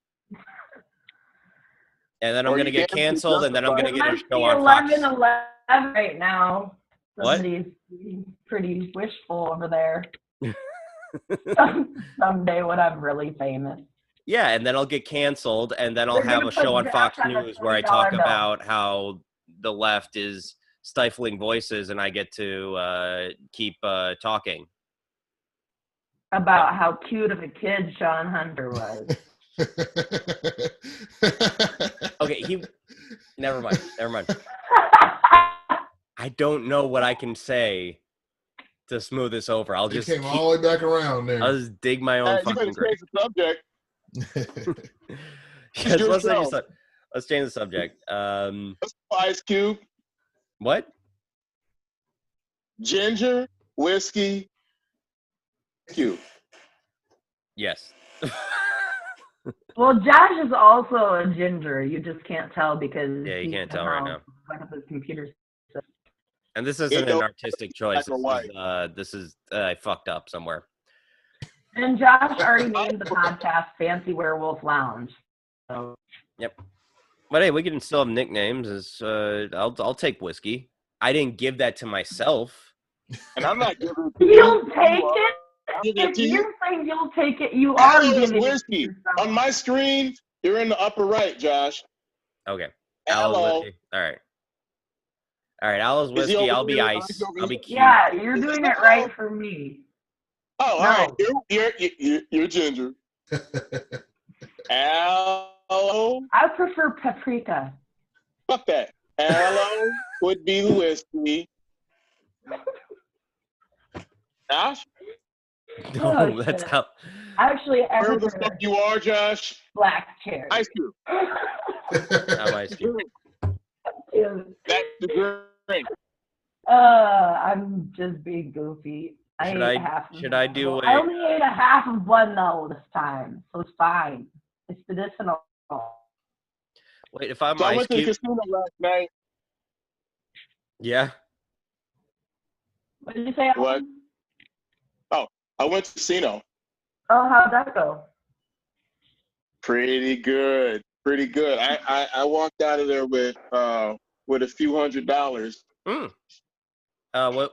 S1: and then I'm gonna get canceled, and then I'm gonna get a show on Fox.
S2: 11 right now.
S1: What?
S2: Somebody's pretty wishful over there. Someday when I'm really famous.
S1: Yeah, and then I'll get canceled, and then I'll have a show on Fox News where I talk about how the left is stifling voices, and I get to keep talking.
S2: About how cute of a kid Sean Hunter was.
S1: Okay, never mind. I don't know what I can say to smooth this over. I'll just
S3: came all the way back around there.
S1: I'll just dig my own fucking grave. Yes, let's change the subject.
S4: Ice Cube.
S1: What?
S4: Ginger, whiskey, Cube.
S1: Yes.
S2: Well, Josh is also a ginger. You just can't tell because
S1: you can't tell right now.
S2: His computer.
S1: And this isn't an artistic choice. This is I fucked up somewhere.
S2: And Josh already named the podcast Fancy Werewolf Lounge. So.
S1: Yep. But hey, we can still have nicknames. I'll take whiskey. I didn't give that to myself.
S4: And I'm not giving it
S2: to you. You'll take it? If you're saying you'll take it, you are giving
S4: whiskey. On my screen, you're in the upper right, Josh.
S1: Okay. Aloe's whiskey. All right. Aloe's whiskey. I'll be ice. I'll be cute.
S2: Yeah, you're doing it right for me.
S4: Oh, all right. You're ginger. Aloe.
S2: I prefer paprika.
S4: Fuck that. Aloe would be the whiskey. Josh?
S1: No, that's how.
S2: Actually,
S4: where the fuck you are, Josh?
S2: Black cherry.
S4: Ice Cube.
S1: I'm Ice Cube.
S4: That's the drink.
S2: I'm just being goofy.
S1: Should I do
S2: I only ate a half of one though this time, so it's fine. It's medicinal.
S1: Wait, if I'm
S4: so
S1: Ice
S4: I went
S1: Cube.
S4: to the casino last night.
S1: Yeah.
S2: What did you say?
S4: What? Oh, I went to the casino.
S2: Oh, how'd that go?
S4: Pretty good. I walked out of there with a few $100s.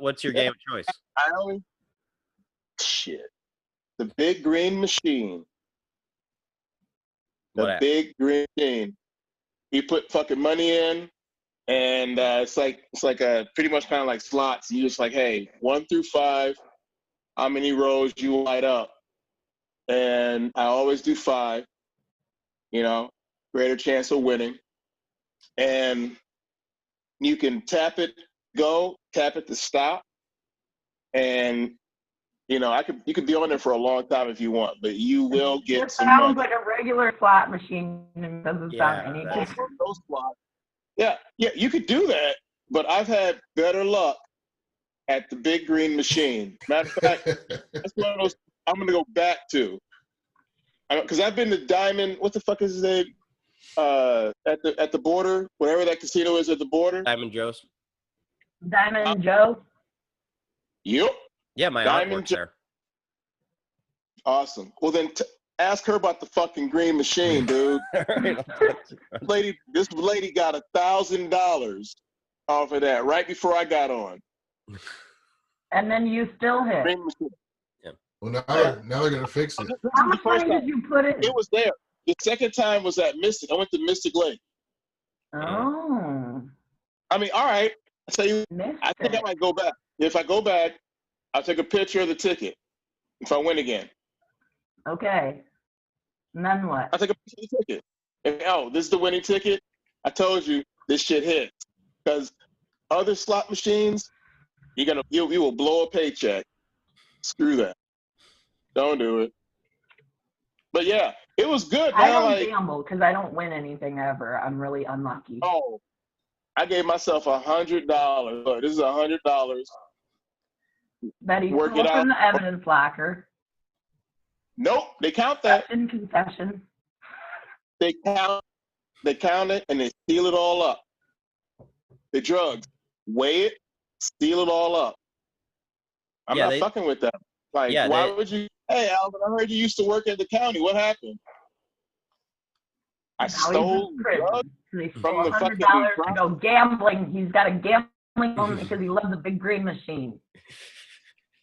S1: What's your game of choice?
S4: The big green machine. Big green machine. You put fucking money in, and it's like a pretty much kind of like slots. You just like, hey, 1 through 5, how many rows you light up? And I always do 5, you know. greater chance of winning. And you can tap it, go, tap it to stop. And, you could be on there for a long time if you want, but you will get some money.
S2: It sounds like a regular slot machine and doesn't sound anything.
S4: Those slots. Yeah, you could do that, but I've had better luck at the big green machine. Matter of fact, that's one of those I'm going to go back to. Because I've been to Diamond, what the fuck is his name? At the border, whatever that casino is at the border.
S1: Diamond Joe's.
S2: Diamond Joe?
S4: Yep.
S1: Yeah, my aunt works there.
S4: Awesome. Well, then ask her about the fucking green machine, dude. This lady got $1,000 off of that right before I got on.
S2: And then you still hit.
S4: Green machine.
S3: Yeah. Well, now they're gonna fix it.
S2: How much money did you put in?
S4: It was there. The second time was at Mystic. I went to Mystic Lake.
S2: Oh.
S4: I mean, all right. I tell you, I think I might go back. If I go back, I'll take a picture of the ticket. If I win again.
S2: Okay. And then what?
S4: I'll take a picture of the ticket. And, this is the winning ticket. I told you this shit hits. Because other slot machines, you will blow a paycheck. Screw that. Don't do it. But yeah, it was good.
S2: I don't gamble because I don't win anything ever. I'm really unlucky.
S4: Oh, I gave myself $100. Look, this is $100.
S2: That he stole from the evidence locker.
S4: Nope, they count that.
S2: That's in confession.
S4: They count it, and they steal it all up. The drugs, weigh it, steal it all up. I'm not fucking with that. Like, why would you? Hey, Alvin, I heard you used to work at the county. What happened? I stole drugs from the fucking
S2: $100 to go gambling. He's got a gambling loan because he loves a big green machine.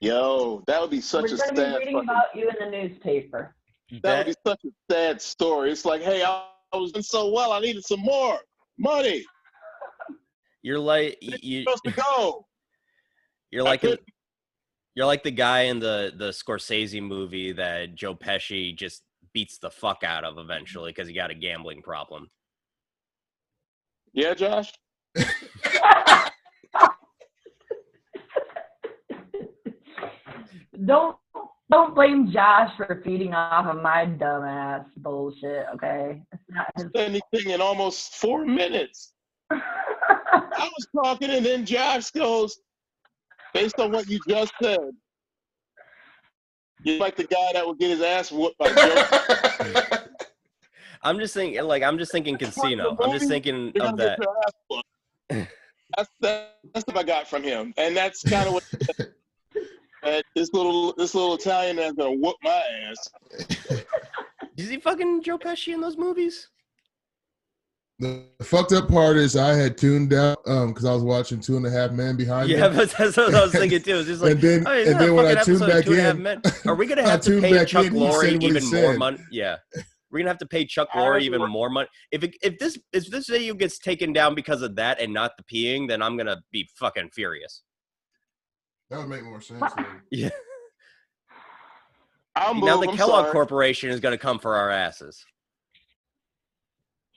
S4: Yo, that would be such a sad.
S2: We're going to be reading about you in the newspaper.
S4: That would be such a sad story. It's like, hey, I was doing so well. I needed some more money.
S1: You're like
S4: supposed to go.
S1: You're like the guy in the Scorsese movie that Joe Pesci just beats the fuck out of eventually because he got a gambling problem.
S4: Yeah, Josh?
S2: Don't blame Josh for feeding off of my dumbass bullshit, okay? It's not his
S4: anything in almost 4 minutes. I was talking and then Josh goes, based on what you just said, you're like the guy that would get his ass whooped by Joe.
S1: I'm just thinking casino. I'm just thinking of that.
S4: That's what I got from him. And that's kind of what this little Italian man's gonna whoop my ass.
S1: Is he fucking Joe Pesci in those movies?
S3: The fucked up part is I had tuned out because I was watching 2.5 Men behind me.
S1: Yeah, but that's what I was thinking too. It's just like,
S3: and then when I tuned back in,
S1: are we gonna have to pay Chuck Lorre even more money? Yeah, we're gonna have to pay Chuck Lorre even more money. If this video gets taken down because of that and not the peeing, then I'm gonna be fucking furious.
S3: That would make more sense.
S1: Yeah. Now the Kellogg Corporation is gonna come for our asses.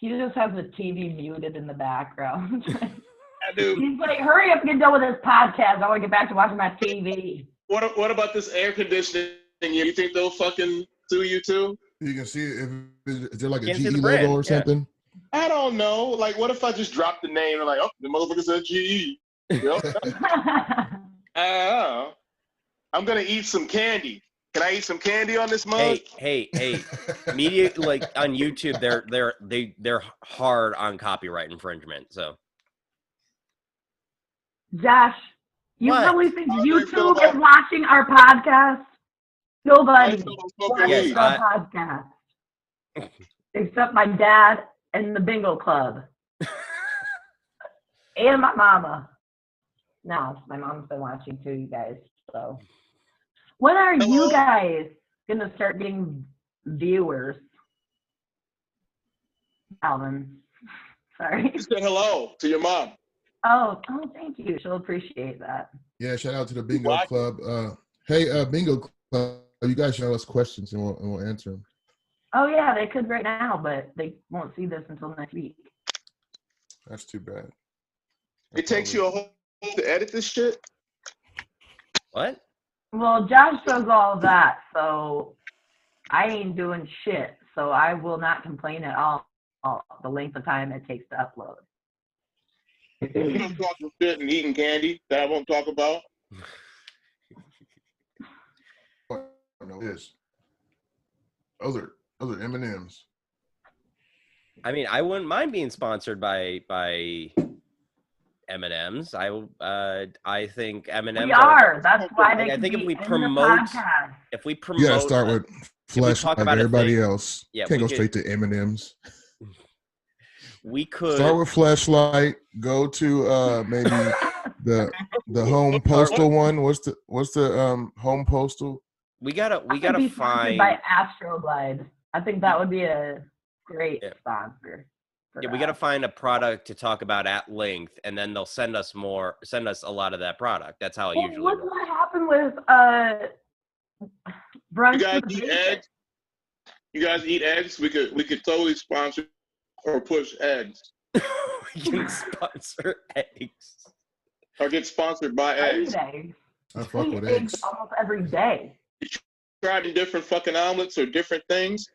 S2: He just has the TV muted in the background.
S4: I do.
S2: He's like, hurry up and get done with this podcast. I want to get back to watching my TV.
S4: What about this air conditioning? You think they'll fucking sue you too?
S3: You can see is there like a GE logo or something?
S4: I don't know. Like, what if I just drop the name and like, oh, the motherfucker said GE. I'm gonna eat some candy. Can I eat some candy on this mug?
S1: Hey! Media like on YouTube, they're hard on copyright infringement. So,
S2: Josh, you really think YouTube is watching our podcast? Nobody watches our podcast except my dad and the bingo club and my mama. No, my mom's been watching too, you guys. So. When are you guys going to start getting viewers? Alvin. Sorry.
S4: You said hello to your mom.
S2: Oh, thank you. She'll appreciate that.
S3: Yeah, shout out to the Bingo Club. Hey, Bingo Club, you guys show us questions and we'll answer them.
S2: Oh yeah, they could right now, but they won't see this until next week.
S3: That's too bad.
S4: It takes you a whole to edit this shit?
S1: What?
S2: Well, Josh does all of that, so I ain't doing shit. So I will not complain at all the length of time it takes to upload.
S4: You don't talk some shit and eating candy that I won't talk about.
S3: No, this. Those are M&Ms.
S1: I mean, I wouldn't mind being sponsored by M&Ms. I think M&Ms.
S2: We are. That's why they.
S1: I think
S2: if we promote,
S3: you gotta start with Flesh like everybody else.
S1: Yeah,
S3: can't go straight to M&Ms.
S1: We could
S3: start with Fleshlight. Go to maybe the home postal one. What's the home postal?
S1: We gotta find
S2: by Astroglide. I think that would be a great sponsor.
S1: Yeah, we gotta find a product to talk about at length, and then they'll send us a lot of that product. That's how it usually works.
S2: What happened with brunch?
S4: You guys eat eggs? You guys eat eggs? We could totally sponsor or push eggs.
S1: We can sponsor eggs.
S4: Or get sponsored by eggs.
S3: I fuck with eggs
S2: almost every day.
S4: You tried different fucking omelets or different things,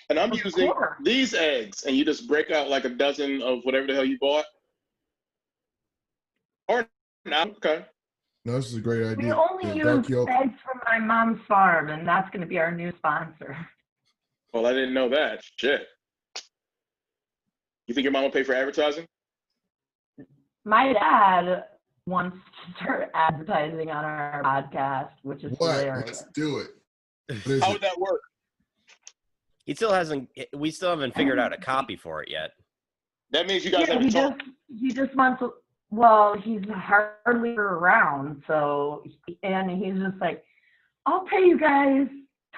S4: and I'm using these eggs, and you just break out like a dozen of whatever the hell you bought. Or not, okay.
S3: No, this is a great idea.
S2: We only use eggs from my mom's farm, and that's going to be our new sponsor.
S4: Well, I didn't know that. Shit. You think your mom will pay for advertising?
S2: My dad wants to start advertising on our podcast, which is hilarious.
S3: Let's do it.
S4: How would that work?
S1: We still haven't figured out a copy for it yet.
S4: That means you guys haven't talked.
S2: He just wants to, well, he's hardly around, so, and he's just like, I'll pay you guys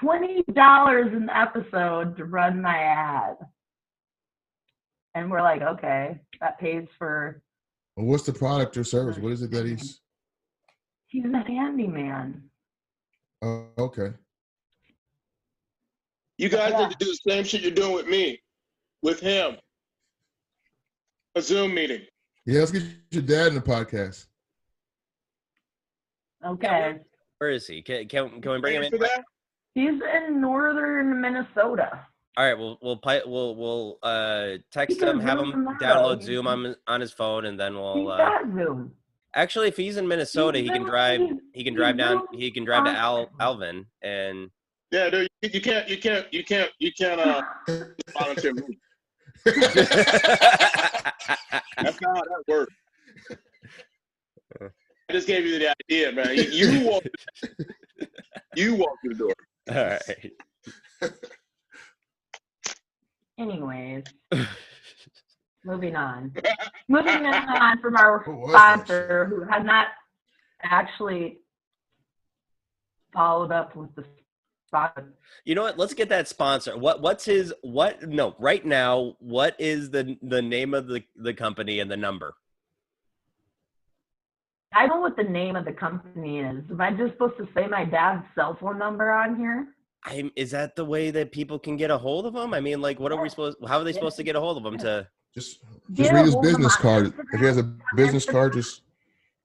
S2: $20 an episode to run my ad. And we're like, okay, that pays for.
S3: Well, what's the product or service? What is it that he's?
S2: He's a handyman.
S3: Oh, okay.
S4: You guys need to do the same shit you're doing with me, with him. A Zoom meeting.
S3: Yeah, let's get your dad in the podcast.
S2: Okay.
S1: Where is he? Can we bring him in?
S2: He's in northern Minnesota.
S1: All right, we'll text him, have him download Zoom on his phone, and then we'll.
S2: He's got Zoom.
S1: Actually, if he's in Minnesota, he can drive. He can drive down. He can drive to Alvin, and.
S4: Yeah, dude, you can't volunteer me. That's not how that works. I just gave you the idea, man. You walk through the door.
S1: All right.
S2: Anyways, moving on. Moving on from our sponsor, who has not actually followed up with the sponsor.
S1: You know what? Let's get that sponsor. Right now, what is the name of the company and the number?
S2: I don't know what the name of the company is. Am I just supposed to say my dad's cell phone number on here?
S1: Is that the way that people can get a hold of him? I mean, like, how are they supposed to get a hold of him? To
S3: just read his business card. If he has a business card, just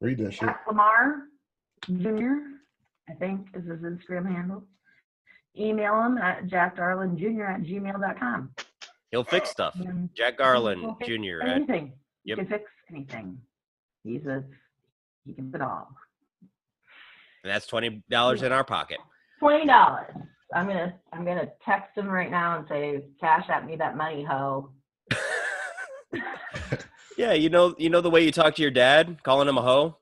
S3: read that shit.
S2: Jack Lamar Jr., I think is his Instagram handle. Email him at jackgarlandjr@gmail.com.
S1: He'll fix stuff. Jack Garland Jr.
S2: Anything. He can fix anything. He can do it all.
S1: And that's $20 in our pocket.
S2: $20. I'm gonna text him right now and say, cash at me that money, ho.
S1: Yeah, you know the way you talk to your dad, calling him a hoe?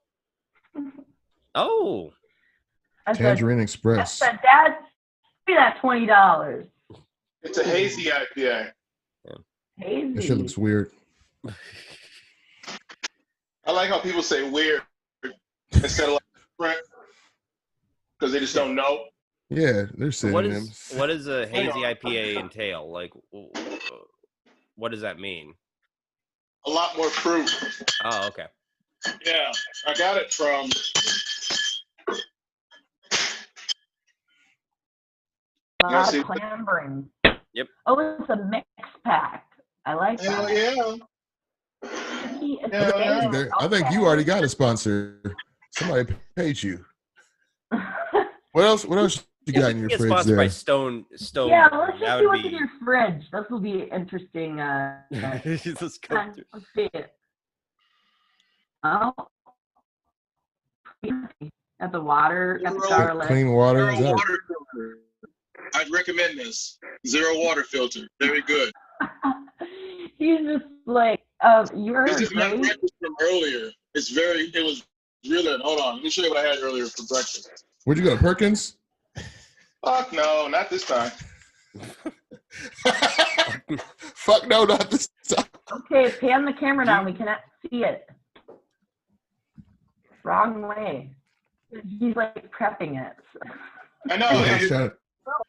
S1: Oh.
S3: Tangerine Express.
S2: I said, Dad, give me that $20.
S4: It's a hazy IPA.
S1: Yeah.
S2: Hazy.
S3: That shit looks weird.
S4: I like how people say weird instead of like different because they just don't know.
S3: Yeah, they're synonyms.
S1: What does a hazy IPA entail? Like, what does that mean?
S4: A lot more fruit.
S1: Oh, okay.
S4: Yeah, I got it from.
S2: Clambering.
S1: Yep.
S2: Oh, it's a mix pack. I like that.
S4: Hell yeah.
S3: I think you already got a sponsor. Somebody paid you. What else you got in your
S1: Get
S3: fridge
S1: sponsored
S3: there?
S1: by Stone.
S2: Yeah, let's just see what's in your fridge. This will be interesting.
S1: Let's go through.
S2: Let's see it. Oh. Got the water, got the garlic.
S3: Clean water.
S4: Zero water filter. I'd recommend this. Zero water filter. Very good.
S2: He's just like, you're
S4: This is my
S2: great.
S4: breakfast from earlier. It was really, hold on. Let me show you what I had earlier for breakfast.
S3: Where'd you go, Perkins?
S4: Fuck no, not this time.
S3: Fuck no, not this time.
S2: Okay, pan the camera down. We cannot see it. Wrong way. He's like prepping it.
S4: I know.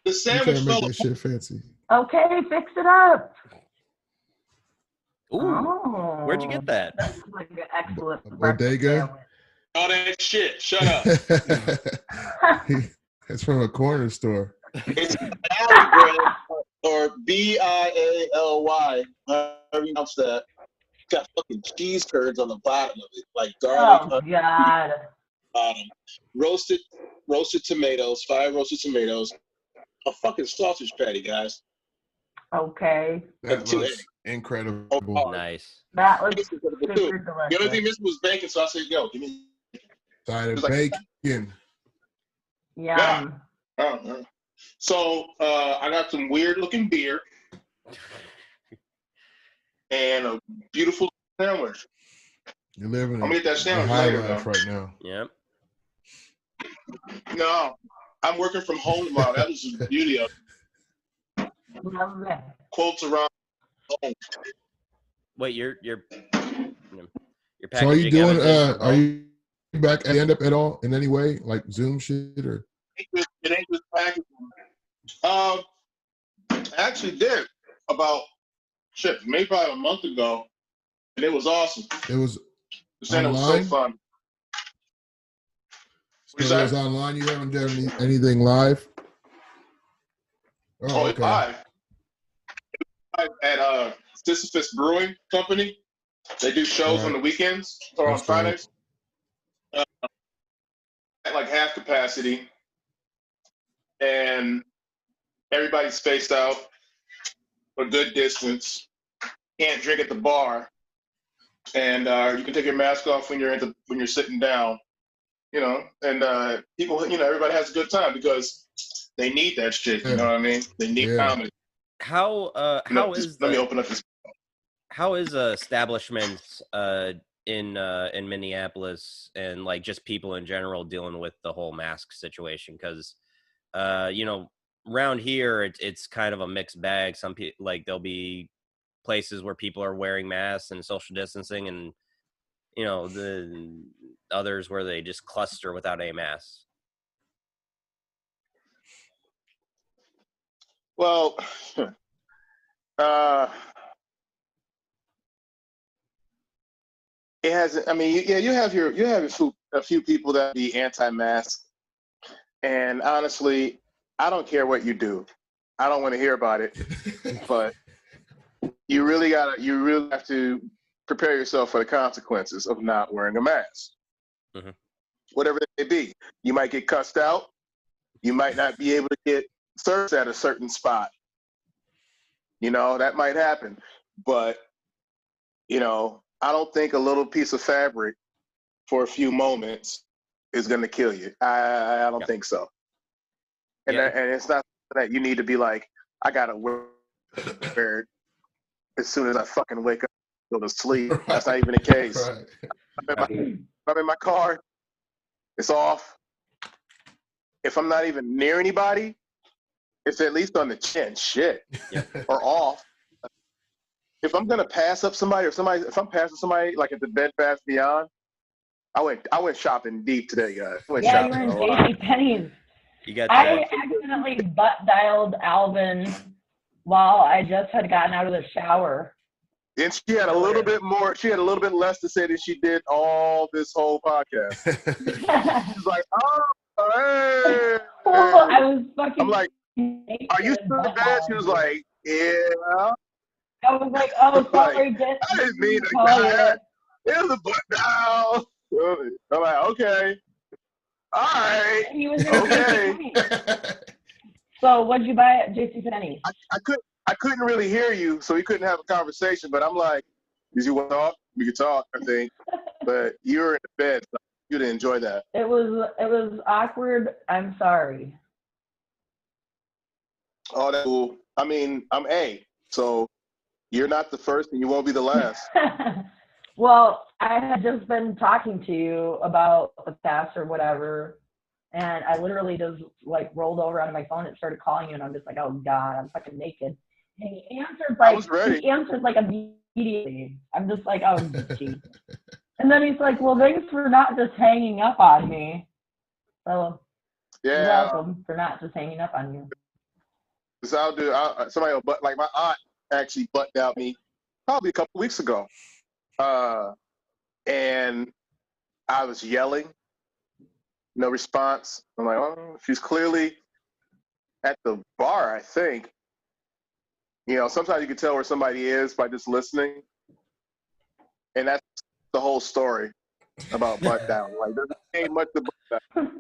S4: The sandwich
S3: make that shit fancy.
S2: Okay, fix it up.
S1: Ooh,
S2: oh,
S1: where'd you get that?
S2: That's like an excellent
S3: Bodega.
S4: All that shit. Shut up.
S3: It's from a corner store.
S4: It's Valley bread, or Bialy. However you pronounce that. It's got fucking cheese curds on the bottom of it, like garlic.
S2: Oh God.
S4: Bottom. Roasted tomatoes, 5 roasted tomatoes, a fucking sausage patty, guys.
S2: Okay.
S3: That looks incredible.
S4: Oh,
S1: Nice.
S2: That looks
S4: super
S2: delicious.
S4: The only thing missing was bacon, so I said, yo, give me.
S3: Side of
S4: like,
S3: bacon.
S2: Yum.
S4: Yeah. So I got some weird looking beer and a beautiful sandwich.
S3: You're living
S4: I'm gonna get that
S3: a
S4: sandwich
S3: high
S4: later,
S3: life
S4: though.
S3: right now.
S1: Yep.
S4: No, I'm working from home tomorrow. That was the beauty of it.
S2: Love that.
S4: Quotes around home.
S1: Wait, you're packaging.
S3: So are you doing?
S1: everything
S3: Are you back at end up at all in any way, like Zoom shit or?
S4: It ain't just packaging. I actually did about maybe probably a month ago, and it was awesome.
S3: It was
S4: It was so fun.
S3: So it was online. You haven't done anything live?
S4: Oh, okay. Live. At Sisyphus Brewing Company. They do shows on the weekends or on Fridays. At like half capacity. And everybody's spaced out a good distance. Can't drink at the bar. And you can take your mask off when you're sitting down. You know, and people, everybody has a good time because they need that shit. You know what I mean? They need comedy.
S1: How is
S4: let me open up this.
S1: How is establishments in Minneapolis and like just people in general dealing with the whole mask situation? Because around here it's kind of a mixed bag. Some people, like, there'll be places where people are wearing masks and social distancing, and the others where they just cluster without a mask.
S4: Well, it hasn't. I mean, you have a few people that be anti-mask, and honestly, I don't care what you do. I don't want to hear about it, but you really have to prepare yourself for the consequences of not wearing a mask. Mm-hmm. Whatever they may be. You might get cussed out. You might not be able to get served at a certain spot. That might happen. But, I don't think a little piece of fabric for a few moments is going to kill you. I don't think so. And it's not that you need to be like, I got to wear it as soon as I fucking wake up, go to sleep. That's not even the case. I'm in my car. It's off. If I'm not even near anybody, it's at least on the chin, or off. If I'm gonna pass up somebody, if I'm passing somebody like at the Bed Bath Beyond, I went shopping deep today, guys.
S2: You were in JCPenney's. I accidentally butt dialed Alvin while I just had gotten out of the shower.
S4: And she had a little bit more. She had a little bit less to say than she did all this whole podcast. She's like, "Oh, hey."
S2: I was fucking.
S4: I'm like, "Are you still in bed?" She was like, Yeah.
S2: I was like, oh, sorry,
S4: I didn't mean to cut. It was a butt dial. I'm like, okay. All right.
S2: He was in
S4: okay.
S2: So what'd you buy at JCPenney?
S4: I couldn't really hear you, so we couldn't have a conversation, but I'm like, did you want to talk? We could talk, I think. But you were in the bed, so you didn't enjoy that.
S2: It was awkward. I'm sorry.
S4: Oh, that's cool. I mean, I'm A, so you're not the first and you won't be the last.
S2: Well, I had just been talking to you about the past or whatever, and I literally just like rolled over onto my phone and started calling you, and I'm just like, oh God, I'm fucking naked. And he answered like immediately. I'm just like, oh geez. And then he's like, well, thanks for not just hanging up on me. So you're welcome for not just hanging up on you.
S4: So somebody will like my aunt actually butted out me probably a couple weeks ago. And I was yelling, no response. I'm like, oh, she's clearly at the bar, I think. You know, sometimes you can tell where somebody is by just listening. And that's the whole story about butt down. Like, there ain't much to butt down.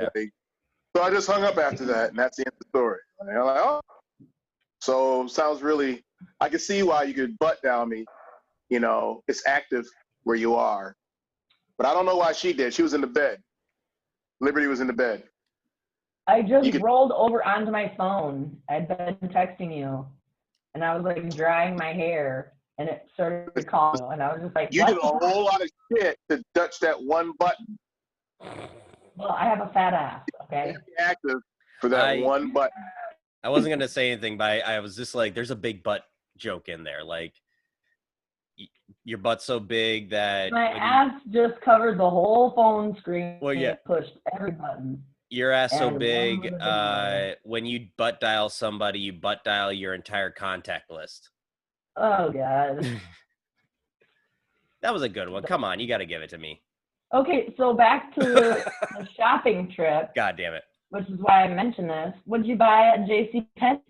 S4: So I just hung up after that, and that's the end of the story. And I'm like, oh. So sounds really, I can see why you could butt down me. You know, it's active where you are. But I don't know why she did. She was in the bed. Liberty was in the bed.
S2: I just rolled over onto my phone. I'd been texting you, and I was like drying my hair, and it started calling, and I was just like,
S4: you did a whole lot of shit to touch that one button.
S2: Well, I have a fat ass, okay?
S4: Active for that one button.
S1: I wasn't going to say anything, but I was just like, there's a big butt joke in there. Like, your butt's so big that...
S2: My ass just covered the whole phone screen.
S1: Well, yeah.
S2: It pushed every button.
S1: Your ass so big, when you butt dial somebody, you butt dial your entire contact list.
S2: Oh, God.
S1: That was a good one. Come on, you got to give it to me.
S2: Okay, so back to the shopping trip.
S1: God damn it.
S2: Which is why I mentioned this. What did you buy at JCPenney?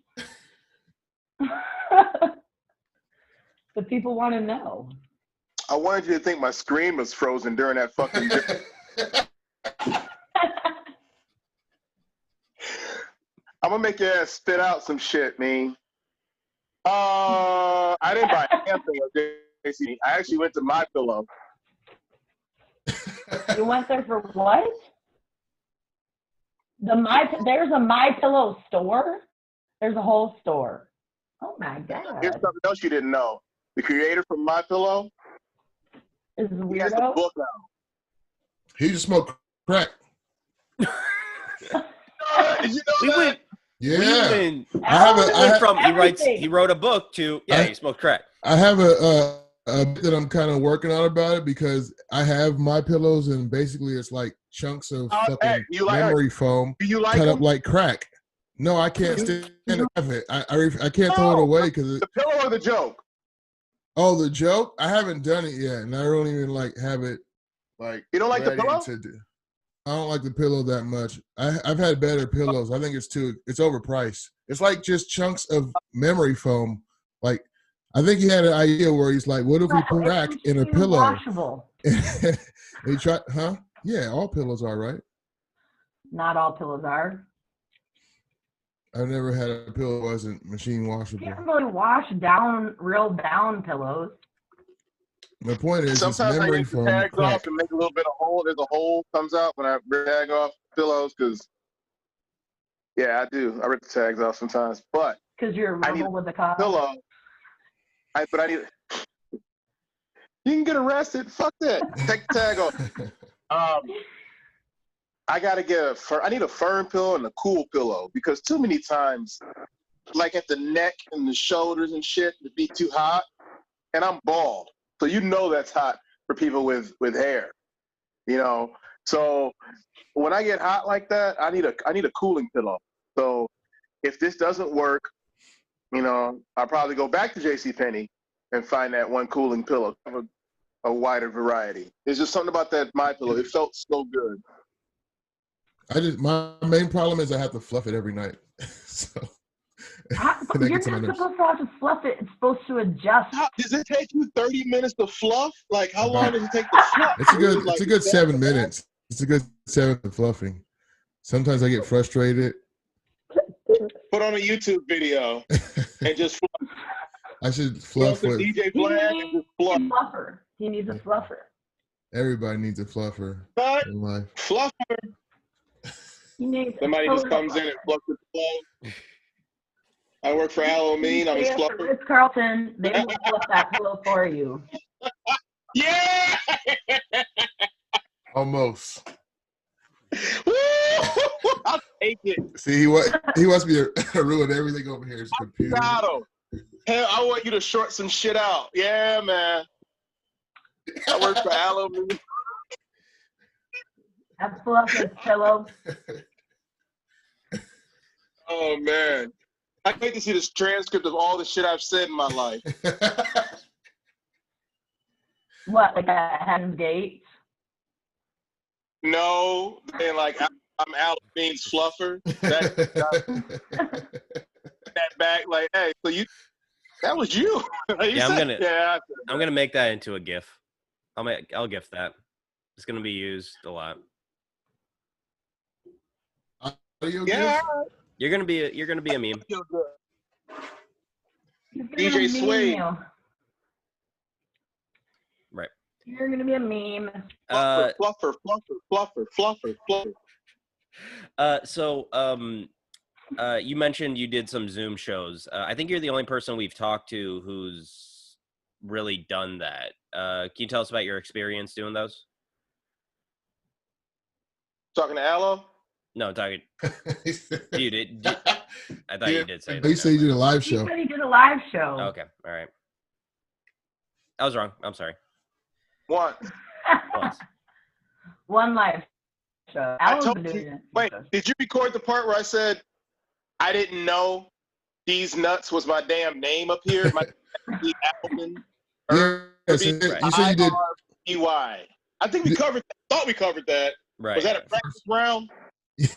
S2: The people want to know.
S4: I wanted you to think my screen was frozen during that fucking... I'm gonna make your ass spit out some shit, man. I didn't buy anything at JC. I actually went to My Pillow.
S2: You went there for what? There's a My Pillow store? There's a whole store. Oh my God.
S4: Here's something else you didn't know. The creator from My Pillow
S2: is a
S4: he has a book now.
S3: He just smoked crack.
S4: Did you know that?
S1: He wrote a book to he smoked crack.
S3: I have a that I'm kind of working on about it because I have My Pillows and basically it's like chunks of fucking memory foam cut up like crack. No, I can't stand it. I can't throw it away because
S4: the pillow or the joke.
S3: Oh, the joke? I haven't done it yet, and I don't even have it
S4: You don't like the pillow?
S3: I don't like the pillow that much. I've had better pillows. I think it's overpriced. It's like just chunks of memory foam. Like I think he had an idea where he's like, what if we put crack in a pillow?
S2: Washable.
S3: He tried, Yeah, all pillows are, right?
S2: Not all pillows are.
S3: I've never had a pillow that wasn't machine washable.
S2: You can't really wash down real down pillows.
S3: The point is,
S4: sometimes
S3: it's memory
S4: I
S3: foam.
S4: Tags off and make a little bit of hole. There's a hole comes out when I tag off pillows because, I do. I rip the tags off sometimes, but
S2: because you're a rebel with the cop.
S4: Pillow. But I need. You can get arrested. Fuck that. Take the tag off. I gotta get I need a firm pillow and a cool pillow because too many times, like at the neck and the shoulders and shit, it'd be too hot, and I'm bald. So that's hot for people with hair, So when I get hot like that, I need a cooling pillow. So if this doesn't work, I'll probably go back to JCPenney and find that one cooling pillow, a wider variety. There's just something about that My Pillow. It felt so good.
S3: My main problem is I have to fluff it every night. So
S2: You're not supposed to have to fluff it. It's supposed to adjust.
S4: Does it take you 30 minutes to fluff? Like, how long does it take to fluff?
S3: It's a good 7 minutes. It's a good 7 fluffing. Sometimes I get frustrated.
S4: Put on a YouTube video and just fluff.
S3: I should fluff with
S4: DJ Flag and just fluff.
S2: Fluffer. He needs a fluffer.
S3: Everybody needs a fluffer in life.
S4: Fluffer. Somebody just comes in and fluffs the flow. I work for Halloween. I'm his fluffer.
S2: It's Carlton. They will fluff that flow for you.
S4: Yeah.
S3: Almost.
S4: Woo! I'll take it.
S3: See, he wants me to ruin everything over here. His computer.
S4: Hell, I want you to short some shit out. Yeah, man. I work for Halloween.
S2: Have fluff his pillow.
S4: Oh man, I can't wait to see this transcript of all the shit I've said in my life.
S2: What, like a Hen's Gate?
S4: No, and like I'm Alvin's fluffer. That back, like, hey, so that was you.
S1: I'm gonna make that into a GIF. I'll GIF that. It's gonna be used a lot.
S4: Yeah.
S1: You're gonna be a meme.
S4: DJ Sway.
S1: Right.
S2: You're gonna be a meme.
S4: Fluffer.
S1: You mentioned you did some Zoom shows. I think you're the only person we've talked to who's really done that. Can you tell us about your experience doing those?
S4: Talking to Aloe?
S1: No, talking. You did. I thought you did say that.
S3: He said you did a live show.
S2: He said he did a live show.
S1: Okay, all right. I was wrong. I'm sorry.
S4: Once.
S2: One live show.
S4: Wait, did you record the part where I said I didn't know these nuts was my damn name up here? My Alvin.
S3: Yes, you said you did.
S4: I think we covered that. Thought we covered that.
S1: Right.
S4: Was that a practice round?
S2: You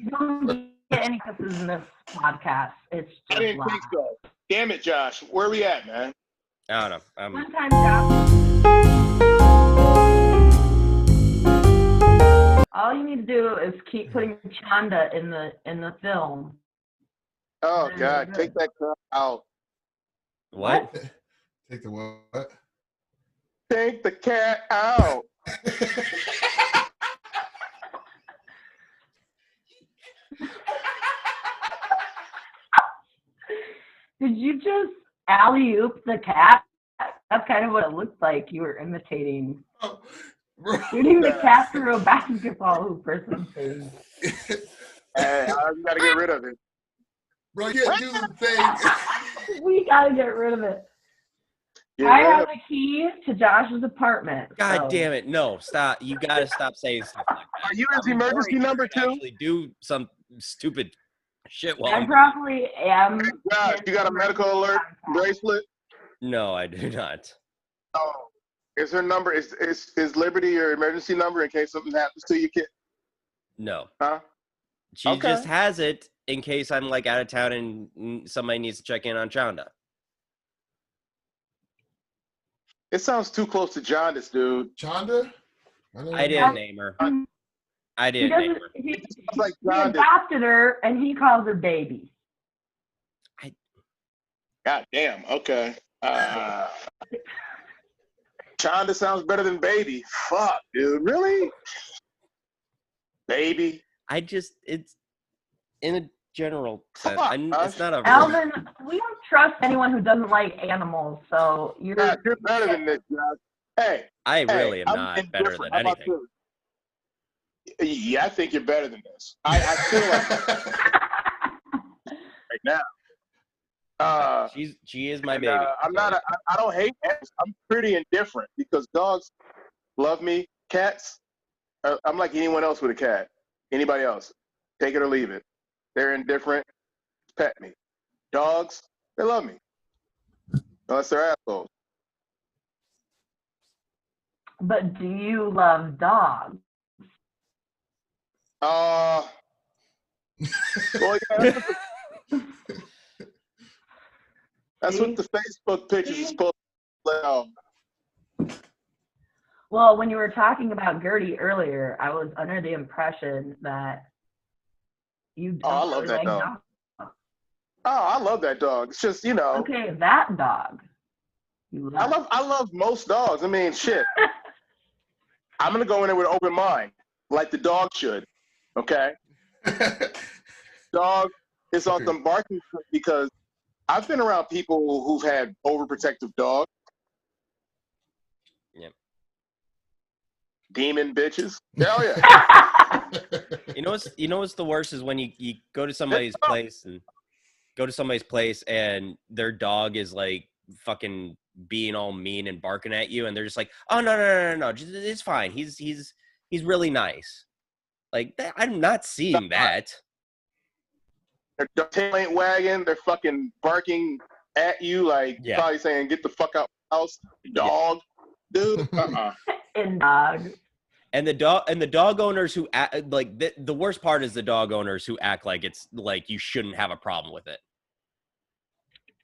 S2: don't get any kisses in this podcast. It's just
S4: I didn't think so. Damn it, Josh. Where are we at, man?
S1: I don't know.
S2: One time, Josh. All you need to do is keep putting Chanda in the film.
S4: Oh God, take that crap out.
S1: What?
S3: Take the what?
S4: Take the cat out.
S2: Did you just alley-oop the cat? That's kind of what it looked like you were imitating. Shooting the cat through a basketball hoop or something.
S4: Hey, I gotta get rid of it.
S3: Bro, you can't do the thing.
S2: We gotta get rid of it. I have the key to Josh's apartment.
S1: God damn it. No, stop. You gotta stop saying stuff like that.
S4: Are you his emergency number two?
S1: Actually do some stupid shit while
S2: I probably am.
S4: Josh, you got a medical alert bracelet?
S1: No, I do not.
S4: Oh. Is her number, is Liberty your emergency number in case something happens to you, kid?
S1: No.
S4: Huh?
S1: She just has it in case I'm like out of town and somebody needs to check in on Chanda.
S4: It sounds too close to Jaundice, dude.
S3: Chanda?
S1: I didn't name her. I didn't name her.
S2: He
S4: Like
S2: adopted her, and he calls her baby.
S4: God damn. Okay. Chanda sounds better than baby. Fuck, dude. Really? Baby.
S1: It's in a general sense. It's not a.
S2: Alvin, we don't trust anyone who doesn't like animals, so you're
S4: better than this, Josh. Hey.
S1: I really am not better than anything.
S4: Yeah, I think you're better than this. I feel like right now.
S1: She is my baby.
S4: I don't hate animals. I'm pretty indifferent because dogs love me. Cats, I'm like anyone else with a cat. Anybody else, take it or leave it. They're indifferent. Pet me. Dogs, they love me. Unless they're assholes.
S2: But do you love dogs?
S4: Well, yeah, that's what the Facebook pictures is supposed to let out.
S2: Well, when you were talking about Gertie earlier, I was under the impression that you don't
S4: I love
S2: really
S4: that
S2: like
S4: dog.
S2: dogs.
S4: Oh, I love that dog. It's just, you know.
S2: Okay, that dog.
S4: I love most dogs. I mean, shit. I'm gonna go in there with an open mind, like the dog should. Okay. Dog is on some barking because I've been around people who've had overprotective dogs.
S1: Yep.
S4: Demon bitches. Hell yeah.
S1: You know what's the worst is when you go to somebody's place and their dog is like fucking being all mean and barking at you, and they're just like, oh no, it's fine. He's really nice. Like that, I'm not seeing that.
S4: Their tail ain't wagging. They're fucking barking at you, like probably saying, "Get the fuck out of the house, dog." Dude,
S2: And dog.
S1: And the dog owners who act like the worst part is the dog owners who act like it's like you shouldn't have a problem with it.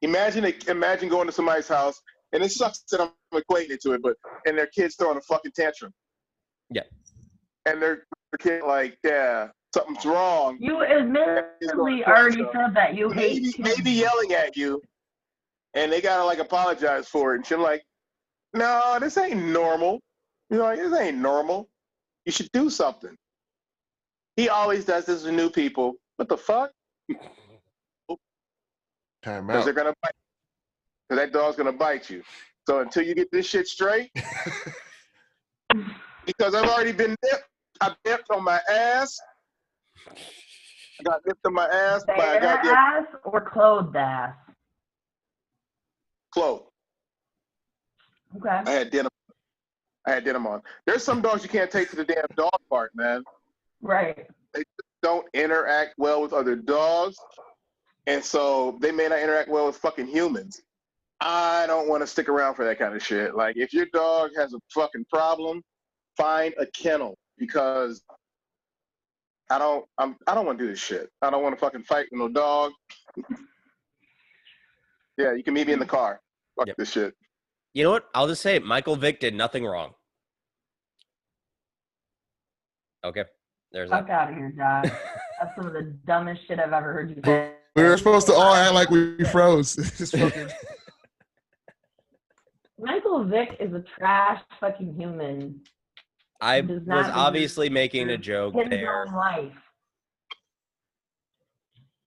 S4: Imagine going to somebody's house, and it sucks that I'm equating it to it, and their kid's throwing a fucking tantrum.
S1: Yeah.
S4: And their kid like, yeah, something's wrong.
S2: You admittedly already said that you hate kids.
S4: Maybe yelling at you, and they gotta like apologize for it. And she's like, no, this ain't normal. You know, like, this ain't normal. You should do something. He always does this with new people. What the fuck?
S3: Time out.
S4: Because they're gonna bite. Because that dog's gonna bite you. So until you get this shit straight, because I've already been nipped. I nipped on my ass. I got nipped on my ass.
S2: Bare ass or clothed ass?
S4: Clothed.
S2: Okay.
S4: I had denim on. There's some dogs you can't take to the damn dog park, man.
S2: Right.
S4: They don't interact well with other dogs, and so they may not interact well with fucking humans. I don't want to stick around for that kind of shit. Like, if your dog has a fucking problem, find a kennel, because I don't want to do this shit. I don't want to fucking fight with no dog. Yeah, you can meet me in the car. Fuck this shit.
S1: You know what? I'll just say it. Michael Vick did nothing wrong. Okay. There's that.
S2: Fuck out of here, Josh. That's some of the dumbest shit I've ever heard you say.
S3: We were supposed to all act like we froze. Just fucking...
S2: Michael Vick is a trash fucking human.
S1: I was obviously making a joke there.
S2: His own life.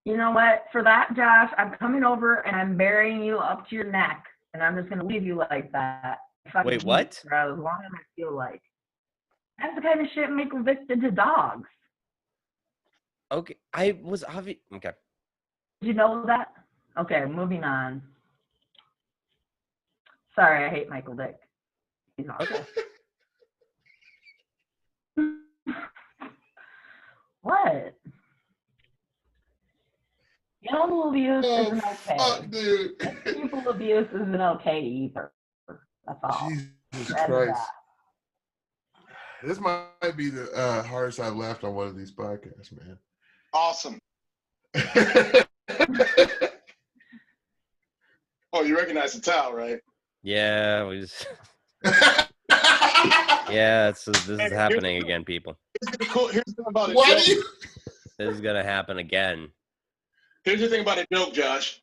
S2: You know what? For that, Josh, I'm coming over and I'm burying you up to your neck, and I'm just gonna leave you like that.
S1: Wait, what?
S2: For as long as I feel like. That's the kind of shit Michael Vick did to dogs.
S1: Okay, I was obvious. Okay.
S2: Did you know that? Okay, moving on. Sorry, I hate Michael Vick. He's awful. What? Animal abuse isn't okay.
S3: Fuck, dude.
S2: People abuse isn't okay either. That's all.
S3: Jesus Christ. This might be the hardest I've laughed on one of these podcasts, man.
S4: Awesome. Oh, you recognize the towel, right?
S1: Yeah, we just... Yeah, this is happening again, people.
S4: Here's the thing about it.
S1: This is gonna happen again.
S4: Here's the thing about a joke, Josh.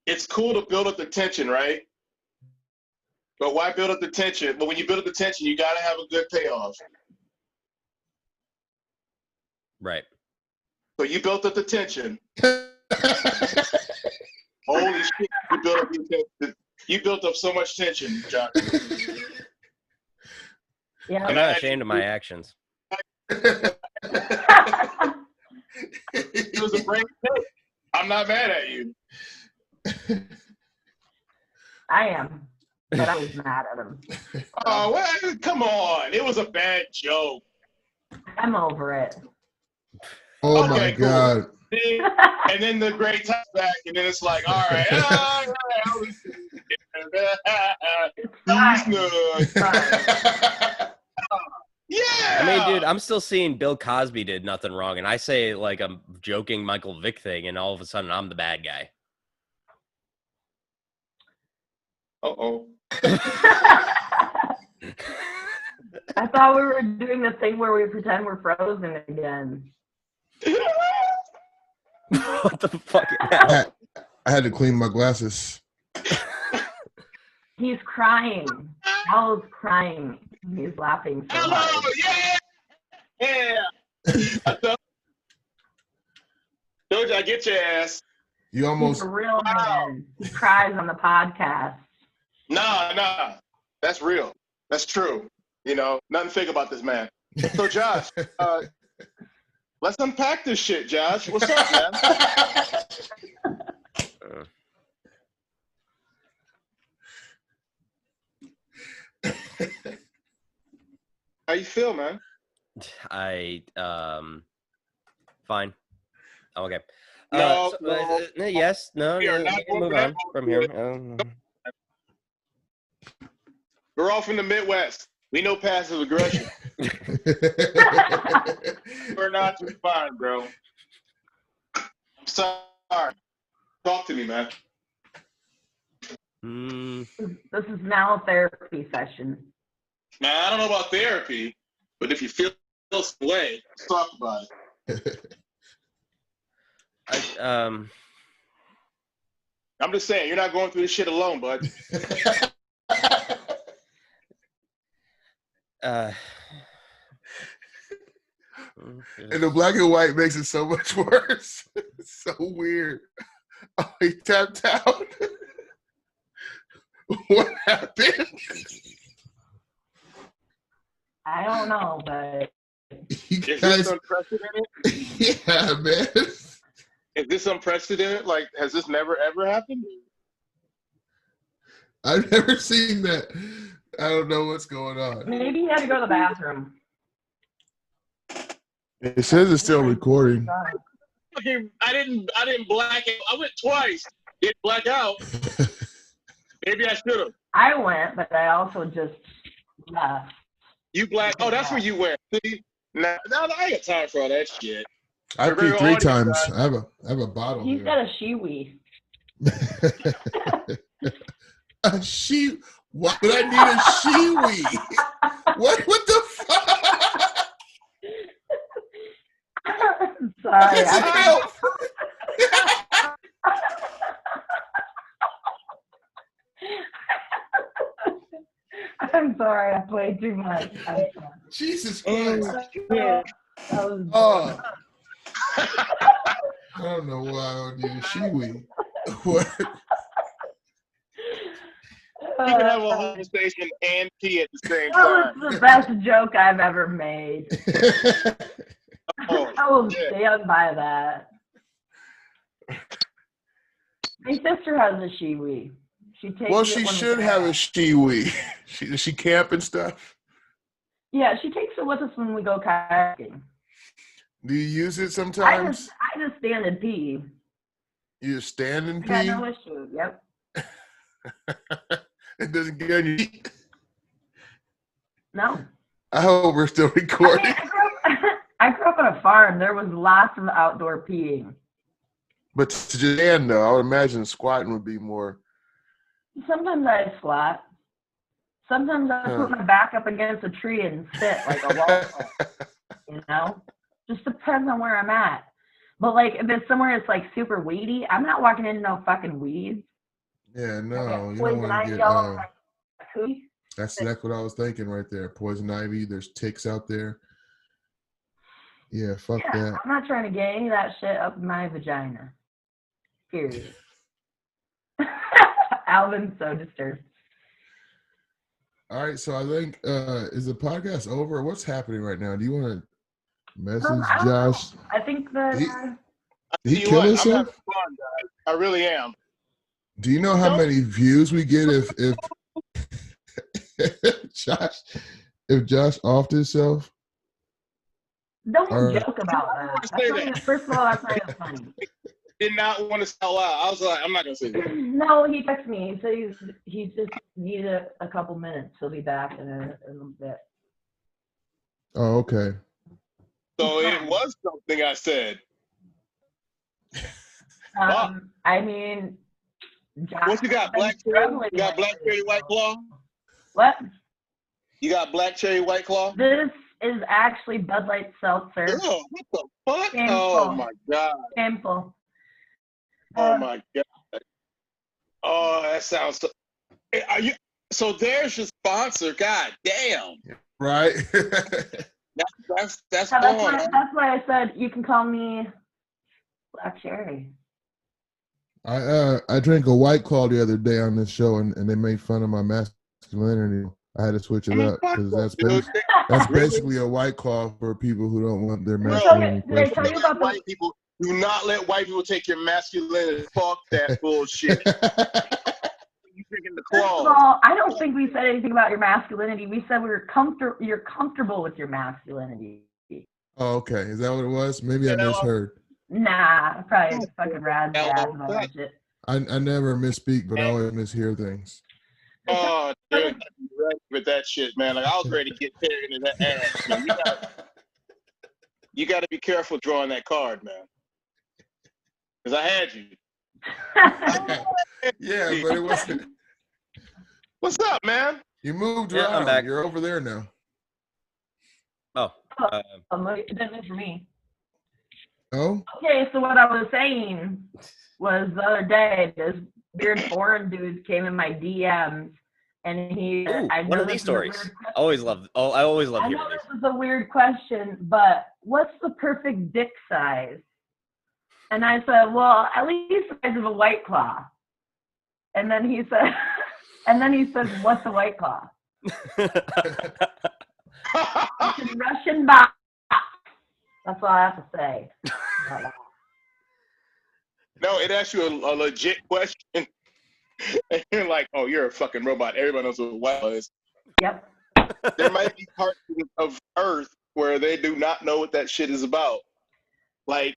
S4: It's cool to build up the tension, right? But why build up the tension? But when you build up the tension, you gotta have a good payoff.
S1: Right.
S4: So you built up the tension. Holy shit! You built up so much tension, Josh.
S2: Yeah.
S1: I'm not ashamed of my actions.
S4: It was a great joke. I'm not mad at you.
S2: I am, but I was mad at him.
S4: Oh, well, come on. It was a bad joke.
S2: I'm over it.
S3: Oh, okay, my God.
S4: Cool. And then the great time back, and then it's like, all right.
S2: It's fine.
S4: Yeah.
S1: I mean, dude, I'm still seeing Bill Cosby did nothing wrong, and I say like a joking Michael Vick thing, and all of a sudden I'm the bad guy.
S4: Uh-oh.
S2: I thought we were doing the thing where we pretend we're frozen again.
S1: What the fuck?
S3: I had to clean my glasses.
S2: He's crying. Al's crying. He's laughing so hard.
S4: Yeah. Told you I get your ass.
S3: You almost.
S2: He's a real man. He cries on the podcast.
S4: Nah. That's real. That's true. You know, nothing fake about this man. So, Josh, let's unpack this shit, Josh. What's up, man? How you feel, man?
S1: Fine. Okay.
S4: No.
S1: Yes. No.
S4: We are
S1: We
S4: not
S1: can move
S4: going
S1: on from here.
S4: We're all from the Midwest. We know passive aggression. We're not too fine, bro. I'm sorry. Talk to me, man.
S2: This is now a therapy session.
S4: Now, I don't know about therapy, but if you feel some way, let's talk about it. I'm just saying, you're not going through this shit alone, bud.
S3: And the black and white makes it so much worse. It's so weird. Oh, he tapped out. What happened?
S2: I don't know, but
S4: Is this unprecedented?
S3: Yeah, man.
S4: Is this unprecedented? Like, has this never ever happened?
S3: I've never seen that. I don't know what's going on.
S2: maybe he had to go to the bathroom.
S3: It says it's still recording.
S4: I didn't black out. I went twice. Didn't black out. Maybe I should have.
S2: I went, but I also just left.
S4: You black? Oh, that's where you went. See? Now I ain't got time for all that shit.
S3: I peed 3 times. I have a bottle.
S2: He's
S3: here.
S2: got a shiwi.
S3: A she? Why would I need a shiwi? What the fuck?
S2: I'm sorry. I'm sorry. I played too much.
S3: Jesus Christ.
S2: I
S3: don't know why I would need a shiwi. What?
S4: You can have a conversation and pee at the same
S2: That
S4: time.
S2: was the best joke I've ever made. I will stand by that. My sister has a shiwi.
S3: She should have a shiwi. Does she camp and stuff?
S2: Yeah, she takes it with us when we go kayaking.
S3: Do you use it sometimes?
S2: I just stand and pee.
S3: You just stand and pee?
S2: Yeah, no issue. Yep.
S3: It doesn't get on your feet?
S2: No.
S3: I hope we're still recording.
S2: I grew up on a farm. There was lots of outdoor peeing.
S3: But to just stand, though, I would imagine squatting would be more.
S2: Sometimes I squat. Sometimes I put my back up against a tree and sit like a wall. You know? Just depends on where I'm at. But, like, if it's somewhere that's, like, super weedy, I'm not walking into no fucking weeds.
S3: Yeah, no. You
S2: don't want to get...
S3: That's exactly what I was thinking right there. Poison ivy. There's ticks out there. Yeah, fuck that.
S2: I'm not trying to get any of that shit up my vagina. Period. Alvin's so disturbed.
S3: All right, so I think, is the podcast over? What's happening right now? Do you want to message Josh?
S2: I think that...
S3: Did he kill himself?
S4: I'm having fun, guys. I really am.
S3: Do you know how many views we get if Josh offed himself?
S2: Don't joke about that. First of all, that's not even funny.
S4: Did not want to sell out. I was like, I'm not gonna say that.
S2: No, he texted me. He said he just needed a couple minutes. He'll be back in a little bit.
S3: Oh, okay.
S4: So it was something I said.
S2: I mean, Josh,
S4: what you got? Black cherry? You got black cherry White Claw?
S2: What?
S4: You got black cherry White Claw?
S2: This is actually Bud Light Seltzer.
S4: Oh, what the fuck?
S2: Shameful.
S4: Oh my god.
S2: Shameful.
S4: Oh my god. Oh, that sounds so. Are you? So there's your sponsor. God damn.
S3: Right.
S4: That's
S2: Yeah,
S4: gone.
S2: that's why I said you can call me Black Cherry.
S3: I drank a White Claw the other day on this show, and they made fun of my masculinity. I had to switch it up because that's basically a White Claw for people who don't want their masculinity.
S2: Did I tell you about
S4: white people? Do not let white people take your masculinity. Fuck that bullshit. You drinking the
S2: First
S4: claw.
S2: of all, I don't think we said anything about your masculinity. We said you're comfortable with your masculinity.
S3: Oh, okay. Is that what it was? Maybe I misheard.
S2: Nah, probably fucking rad dad and all that shit.
S3: I never misspeak, but I always mishear things.
S4: Oh, dude, you gotta be ready with that shit, man. Like I was ready to get teared into that ass. Man. You gotta be careful drawing that card, man. Because I had you.
S3: Yeah, but it wasn't.
S4: What's up, man?
S3: You moved
S1: Yeah,
S3: around.
S1: I'm back.
S3: You're over there now.
S1: Oh.
S2: It didn't mean for me.
S3: Oh?
S2: Okay, so what I was saying was the other day, this weird foreign dude came in my DMs, and he.
S1: Ooh,
S2: I
S1: one of these stories. I always love
S2: I know this is a weird question, but what's the perfect dick size? And I said, well, at least the size of a White Claw. And then he said, what's a White Claw? It's a Russian box. That's all I have to say.
S4: No, it asks you a legit question. And you're like, oh, you're a fucking robot. Everybody knows what a White Claw is.
S2: Yep.
S4: There might be parts of Earth where they do not know what that shit is about. Like,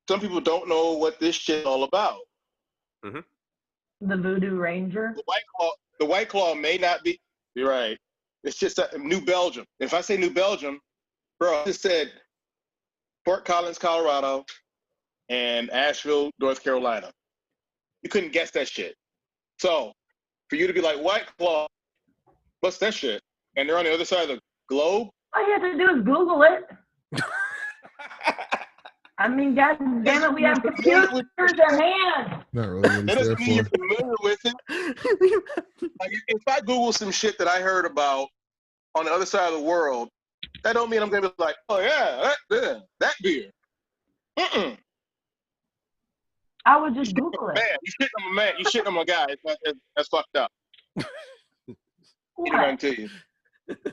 S4: some people don't know what this shit is all about.
S1: Mm-hmm.
S2: The Voodoo Ranger.
S4: The White Claw may not be. You're right. It's just New Belgium. If I say New Belgium, bro, I just said Fort Collins, Colorado, and Asheville, North Carolina. You couldn't guess that shit. So, for you to be like, White Claw, what's that shit? And they're on the other side of the globe?
S2: All you have to do is Google it. I mean, God damn it, we have computers at hand.
S3: Not really what
S4: That
S3: he's there
S4: doesn't mean you're
S3: for.
S4: familiar with it. Like, if I Google some shit that I heard about on the other side of the world, that don't mean I'm going to be like, oh, yeah, that beer. Mm-mm.
S2: I would just Google it.
S4: Man, you shitting on my man. You shitting on my guy. That's fucked up. Anyone to you.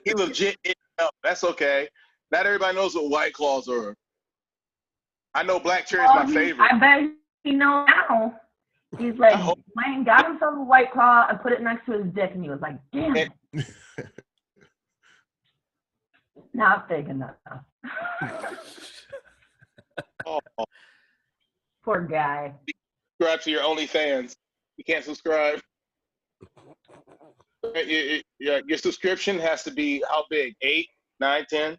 S4: He legit it up. That's okay. Not everybody knows what White Claws are. I know Black Cherry's my favorite.
S2: I bet he knows now. He's like, Wayne got himself a White Claw and put it next to his dick, and he was like, damn it. Not big enough.
S4: Oh.
S2: Poor guy.
S4: Subscribe to your OnlyFans. You can't subscribe. Your subscription has to be how big? 8, 9, 10?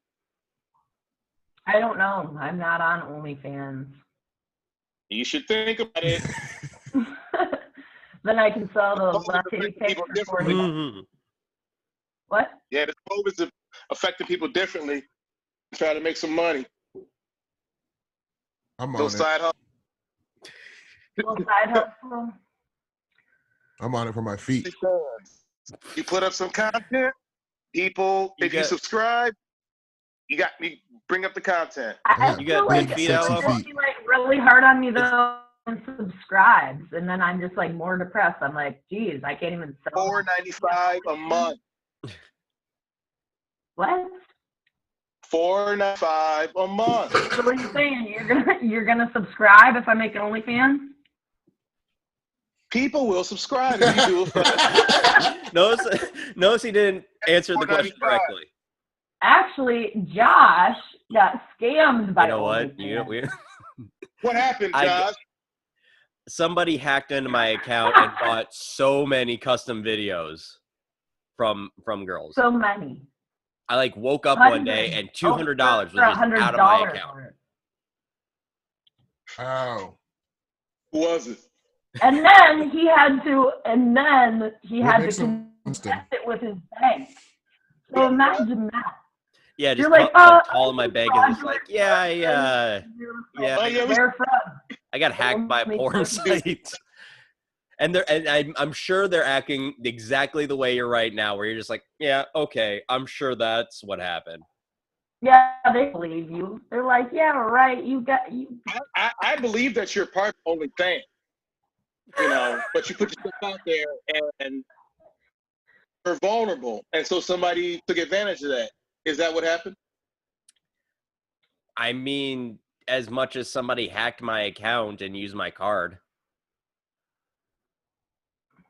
S2: I don't know. I'm not on OnlyFans.
S4: You should think about it.
S2: Then I can sell the latte cake for $40. What?
S4: Yeah, this COVID is affecting people differently. Try to make some money.
S3: I'm on
S4: Little
S3: it.
S4: side hustle.
S2: Little side hustle.
S3: I'm on it for my feet.
S4: You put up some content, people. If you subscribe, you bring up the content.
S1: You got big feet out of
S2: like really hard on me though and subscribes, and then I'm just like more depressed. I'm like, geez, I can't even sell.
S4: $4.95 a month.
S2: What?
S4: $4.95 a month.
S2: So what are you saying? You're gonna subscribe if I make an OnlyFans?
S4: People will subscribe if you do it.
S1: Notice he didn't answer the question correctly.
S2: Actually, Josh got scammed by.
S1: You know what?
S4: What happened, Josh?
S1: Somebody hacked into my account and bought so many custom videos from girls.
S2: So many.
S1: I like woke up one day and $200 was just out of my account.
S3: Wow.
S4: Who was it?
S2: And then he had to connect it with his bank. So imagine that.
S1: Yeah, just
S2: You're like,
S1: calling my bank and just like, yeah.
S2: Where from?
S1: I got hacked by a porn site. And I'm sure they're acting exactly the way you're right now, where you're just like, yeah, okay, I'm sure that's what happened.
S2: Yeah, they believe you. They're like, yeah, right.
S4: I believe that you're part of OnlyFans, but you put yourself out there and you're vulnerable, and so somebody took advantage of that. Is that what happened?
S1: I mean, as much as somebody hacked my account and used my card.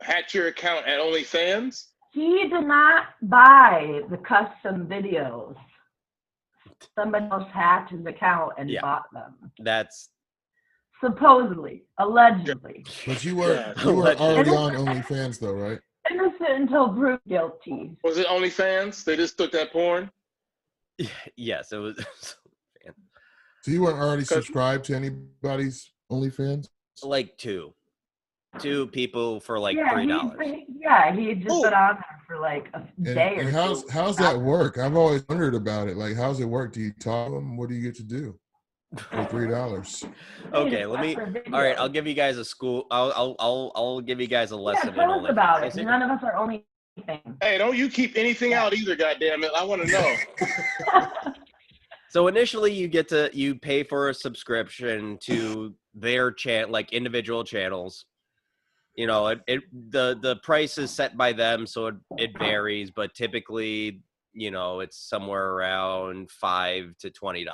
S4: Hacked your account at OnlyFans?
S2: He did not buy the custom videos. Somebody else hacked his account and bought them.
S1: That's
S2: supposedly, allegedly.
S3: But you were already on OnlyFans though, right?
S2: Innocent until proved guilty.
S4: Was it OnlyFans? They just took that porn?
S1: Yes, it was.
S3: So you weren't already subscribed to anybody's OnlyFans?
S1: Like two people for like $3.
S2: He just been on there for like a day or two.
S3: How's that work? I've always wondered about it. Like, how's it work? Do you talk to them? What do you get to do for $3?
S1: Okay, all right, I'll give you guys a school. I'll give you guys a lesson.
S2: Yeah, tell us about it. None of us are only things.
S4: Hey, don't you keep anything out either, goddammit. I want to know.
S1: So initially you pay for a subscription to their like individual channels. The price is set by them, so it varies, but typically, it's somewhere around $5 to $20.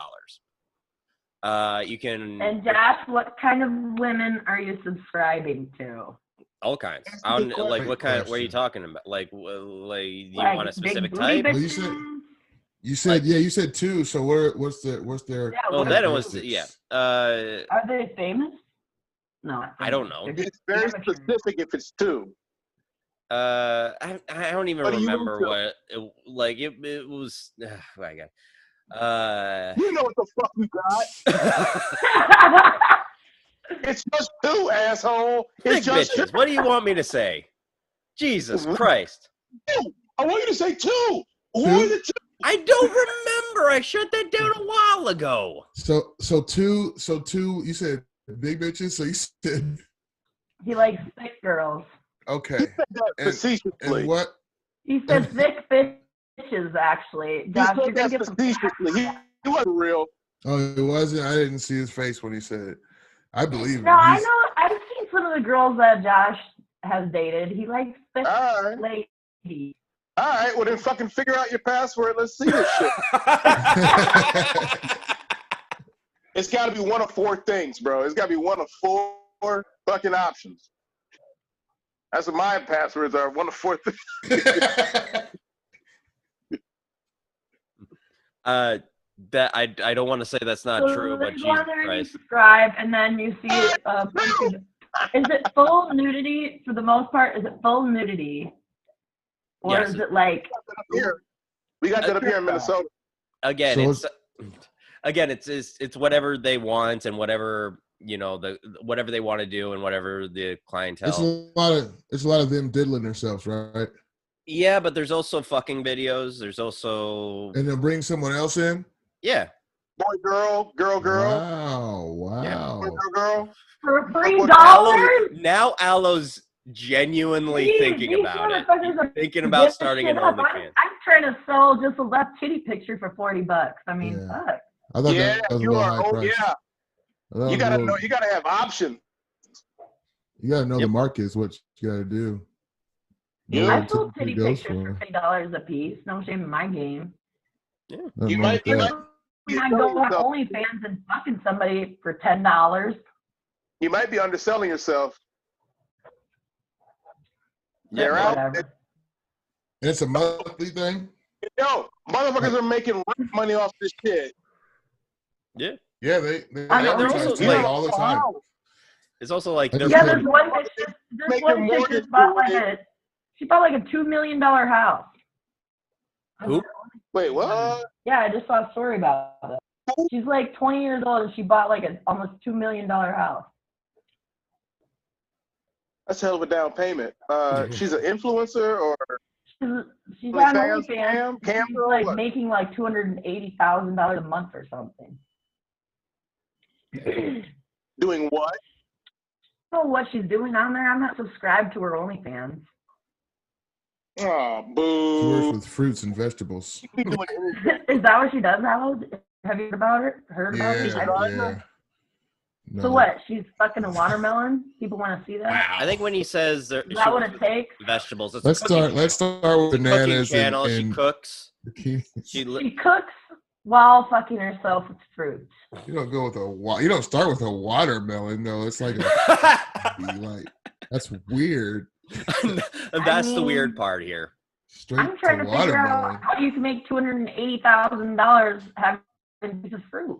S1: You can.
S2: And Josh, what kind of women are you subscribing to?
S1: All kinds. Like what kind? What are you talking about? Like you want a specific type?
S3: You said two. So what's their?
S2: Yeah,
S1: well, then it was
S2: Are they famous? No,
S1: I don't know.
S4: It's very specific if it's two.
S1: I don't even remember what it was. I got.
S4: You know what the fuck you got? It's just two, asshole. It's
S1: Big
S4: just
S1: bitches. What do you want me to say? Jesus Christ!
S4: Two. I want you to say two. Who is it?
S1: I don't remember. I shut that down a while ago.
S3: So two. You said big bitches. So you said
S2: he likes thick girls.
S3: Okay.
S4: He said that facetiously.
S3: And what?
S2: He said thick bitches. Actually, Josh,
S4: he said that facetiously. He wasn't real.
S3: Oh, it wasn't. I didn't see his face when he said it. I believe him.
S2: No, I know. I've seen some of the girls that Josh has dated. He likes thick ladies.
S4: All right, well then fucking figure out your password. Let's see this shit. It's got to be one of four things, bro. It's got to be one of four fucking options. That's what my passwords are. One of four things.
S1: That I don't want to say that's not true, but Jesus Christ.
S2: You subscribe, and then you see is it full nudity for the most part? Is it full nudity? Or is it like
S4: we got that up here in Minnesota?
S1: Again, it's whatever they want and whatever whatever they want to do and whatever the clientele.
S3: It's a lot of them diddling themselves, right?
S1: Yeah, but there's also fucking videos. There's also
S3: and they'll bring someone else in.
S1: Yeah.
S4: Boy, girl.
S3: Wow.
S4: Yeah, boy, girl.
S2: For $3?
S1: Now Alo's genuinely thinking about it. Thinking about starting an OnlyFans.
S2: I'm trying to sell just a left titty picture for $40. I mean, fuck.
S3: I thought that was a high price.
S4: Yeah. You gotta know. You gotta have options.
S3: You gotta know the market is what you gotta do.
S2: I sold titty pictures for $10 a piece. No shame in my game.
S1: Yeah.
S4: You might
S2: go on OnlyFans and fucking somebody for $10.
S4: You might be underselling yourself.
S1: They're
S2: out.
S3: And it's a monthly thing?
S4: Yo, motherfuckers are making money off this shit.
S1: Yeah.
S3: Yeah, they
S1: also
S3: like, all the time.
S1: It's also like
S2: there's one bitch just bought like a $2 million house.
S1: Who?
S4: Wait, what?
S2: Yeah, I just saw a story about it. She's like 20 years old and she bought like an almost $2 million house.
S4: That's a hell of a down payment. She's an influencer or
S2: She's
S4: like
S2: on
S4: fans,
S2: OnlyFans.
S4: cam
S2: She's
S4: girl,
S2: like
S4: what?
S2: making like $280,000 a month or something.
S4: Doing what?
S2: I don't know what she's doing on there. I'm not subscribed to her OnlyFans.
S4: Oh,
S3: She
S4: boo.
S3: works with fruits and vegetables.
S2: Is that what she does, Howard? Have you heard about her?
S3: Yeah. No.
S2: So what? She's fucking a watermelon? People want to see that?
S1: I think when he says
S2: Is that what it takes?
S1: vegetables, it's
S3: Let's start with bananas
S1: channel.
S3: and
S1: She cooks.
S2: She cooks while fucking herself with fruits.
S3: You don't go with you don't start with a watermelon though. It's like that's weird.
S1: That's the weird part here.
S2: I'm trying to figure out how you can make $280,000 having a piece of fruit.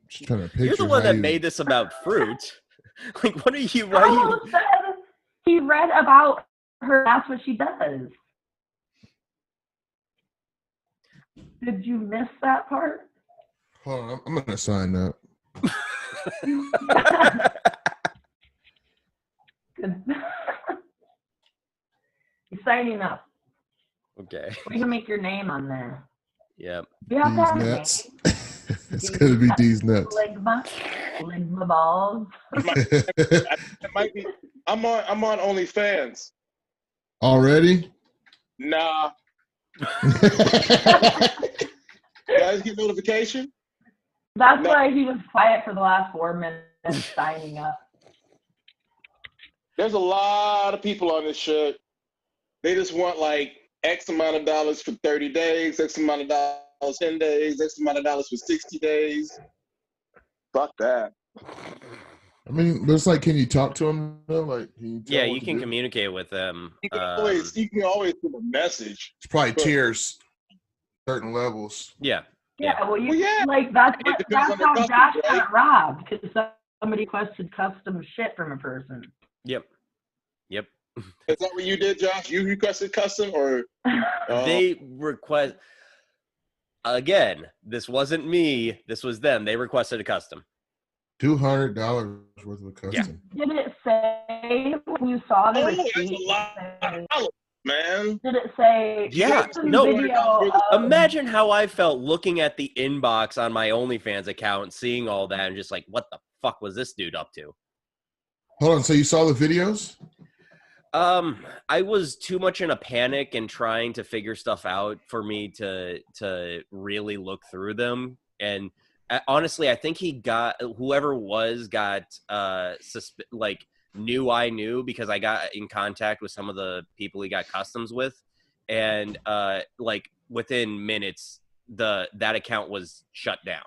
S3: Just trying to picture.
S1: You're the one that made this about fruit. Like, what are you? Why are you?
S2: He read about her. That's what she does. Did you miss that part?
S3: Hold on, I'm gonna sign up.
S2: Good. You're signing up.
S1: Okay.
S2: We can make your name on there.
S1: Yep.
S2: You have to have a
S3: Nuts. It's gonna be D's nuts.
S2: Ligma balls.
S4: It might be. I'm on OnlyFans.
S3: Already?
S4: Nah. You guys get notification?
S2: That's why he was quiet for the last 4 minutes signing up.
S4: There's a lot of people on this shit. They just want like X amount of dollars for 30 days, X amount of dollars 10 days, X amount of dollars for 60 days. Fuck that.
S3: I mean, but it's like, can you talk to them though? Like,
S1: you can communicate with them.
S4: You can always give a message.
S3: It's probably tiers, certain levels.
S1: Yeah.
S2: Yeah, like that's how Josh got robbed, because somebody requested custom shit from a person.
S1: Yep.
S4: Is that what you did, Josh? You requested custom, or
S1: they request? Again, this wasn't me. This was them. They requested a custom.
S3: $200 worth of a custom.
S2: Yeah. Did it say when you saw the receipt?
S4: That's a lot of dollars, man.
S2: Did it say?
S1: Yeah.
S2: No.
S1: Imagine how I felt looking at the inbox on my OnlyFans account, seeing all that, and just like, what the fuck was this dude up to?
S3: Hold on. So you saw the videos?
S1: I was too much in a panic and trying to figure stuff out for me to really look through them. And honestly, I think whoever knew I knew, because I got in contact with some of the people he got customs with, and like within minutes, that account was shut down.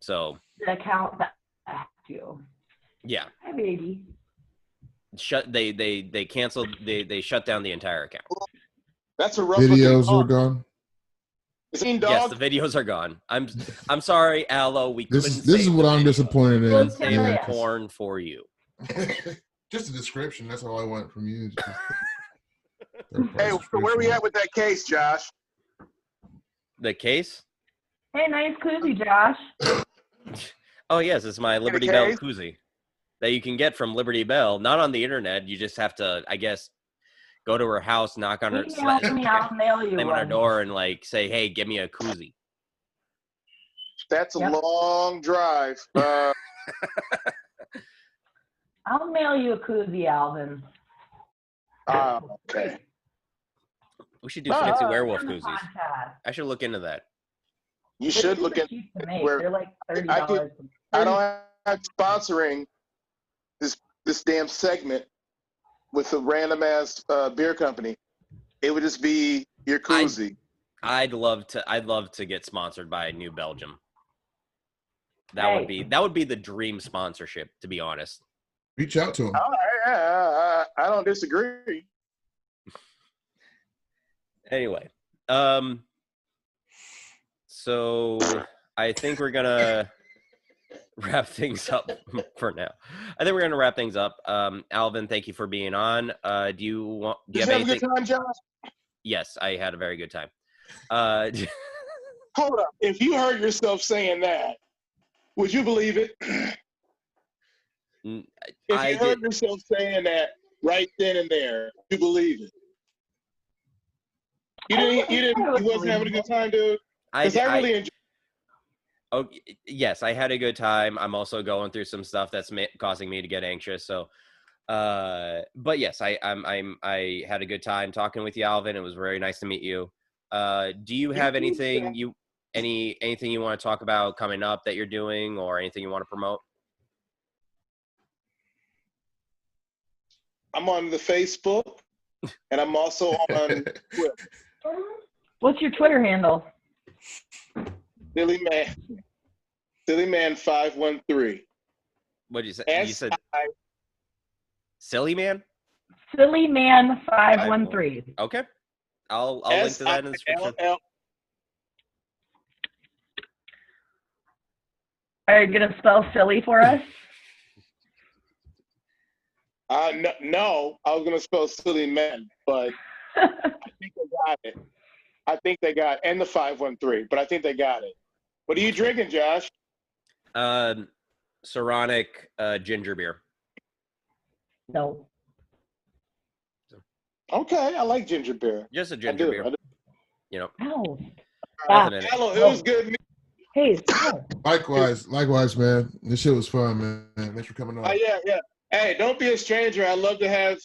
S1: So
S2: the account that hacked you.
S1: Yeah.
S2: Hi, baby.
S1: They canceled. They shut down the entire account.
S4: That's a rough
S3: videos were gone.
S1: Yes, the videos are gone. I'm sorry, Aloe.
S3: This is what I'm disappointed in.
S1: Save the porn for you.
S3: Just a description. That's all I want from you.
S4: Hey, so where we at with that case, Josh?
S1: The case?
S2: Hey, nice koozie, Josh.
S1: Oh yes, it's my Liberty Bell koozie that you can get from Liberty Bell. Not on the internet. You just have to, I guess, go to her house, knock on her,
S2: I'll mail you
S1: slam on her door, and like say, "Hey, give me a koozie."
S4: That's a long drive.
S2: I'll mail you a koozie, Alvin.
S4: Okay.
S1: We should do fancy werewolf koozies. I should look into that.
S4: You should look into
S2: They're like $30.
S4: I don't have sponsoring this damn segment with a random ass beer company. It would just be your koozie.
S1: I'd love to get sponsored by New Belgium. That would be the dream sponsorship, to be honest.
S3: Reach out to him.
S4: I don't disagree.
S1: Anyway, so I think we're gonna wrap things up for now. Alvin, thank you for being on. Do you have anything?
S4: Have a good time, Josh?
S1: Yes, I had a very good time.
S4: Hold up. If you heard yourself saying that, would you believe it? If you heard yourself saying that right then and there, you believe it. You wasn't having a good time, dude? Because I really enjoyed.
S1: Oh, yes, I had a good time. I'm also going through some stuff that's causing me to get anxious. So, but yes, I had a good time talking with you, Alvin. It was very nice to meet you. Do you have anything you want to talk about coming up that you're doing, or anything you want to promote?
S4: I'm on the Facebook, and I'm also on Twitter.
S2: What's your Twitter handle?
S4: Silly Man 513.
S1: What did you say? You said Silly Man?
S2: Silly Man 513.
S1: Okay. I'll link to that in the description.
S2: Are you gonna spell silly for us?
S4: No, I was gonna spell Silly Man, but I think they got it. And the 513, but I think they got it. What are you drinking, Josh?
S1: Saronic ginger beer.
S2: No.
S4: Okay, I like ginger beer.
S1: Just a ginger beer. You know.
S2: Ow.
S4: Hello, it was good.
S2: Hey.
S3: Likewise, man. This shit was fun, man. Thanks for coming on.
S4: Yeah. Hey, don't be a stranger. I'd love to have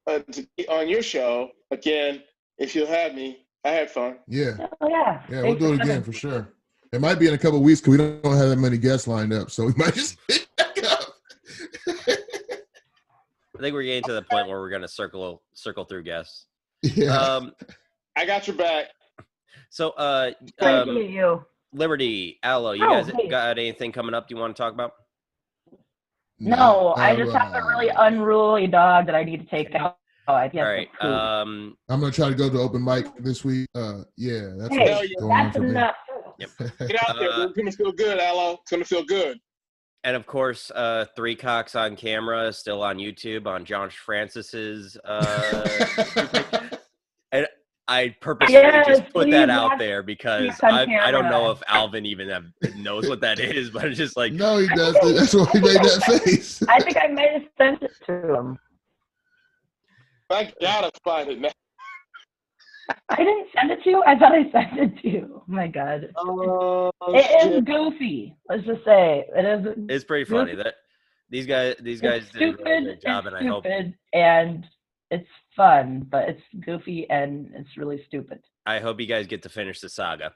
S4: to be on your show again if you'll have me. I had fun.
S3: Yeah.
S2: Oh, yeah.
S3: Yeah, we'll do it again for sure. It might be in a couple of weeks because we don't have that many guests lined up, so we might just pick back up.
S1: I think we're getting to the point where we're gonna circle through guests.
S3: Yeah.
S4: I got your back.
S1: So
S2: Thank you.
S1: Liberty, Aloe, you guys got anything coming up you want to talk about?
S2: No, I just have a really unruly dog that I need to take out. All
S1: right.
S3: I'm gonna try to go to open mic this week. Yeah, that's
S2: going on for enough.
S1: Yep.
S4: Get out there. It's gonna feel good, Aloe. It's gonna feel good.
S1: And of course, Three Cocks on Camera, still on YouTube on Josh Francis's. And I purposely just put that out there because I don't know if Alvin even knows what that is, but it's just like
S3: no, he does. That's why he made that face.
S2: I think I may have sent it to him.
S4: I gotta find it now.
S2: I didn't send it to you. I thought I sent it to you. Oh my god. It is goofy. Let's just say it is.
S1: It's pretty funny that these guys did a really good job, and I hope.
S2: And it's fun, but it's goofy and it's really stupid.
S1: I hope you guys get to finish the saga.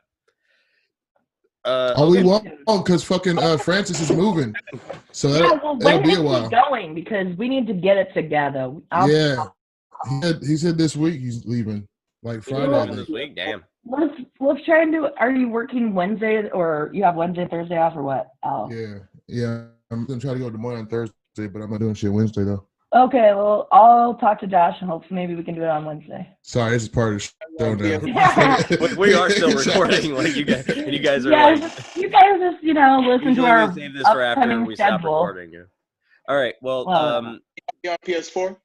S3: We won't because fucking Francis is moving, so that'll be a while.
S2: Going because we need to get it together.
S3: He said this week he's leaving, like Friday.
S1: This week, damn.
S2: Let's try and do. Are you working Wednesday or you have Wednesday, Thursday off or what? Oh.
S3: Yeah. I'm gonna try to go to Des Moines on Thursday, but I'm not doing shit Wednesday though.
S2: Okay, well, I'll talk to Josh and hopefully maybe we can do it on Wednesday.
S3: Sorry, this is part of the show now.
S1: We are still recording. Like you guys are.
S2: You guys just listen to our
S1: save this for after we stop recording. Yeah. All right. Well,
S4: you on PS4?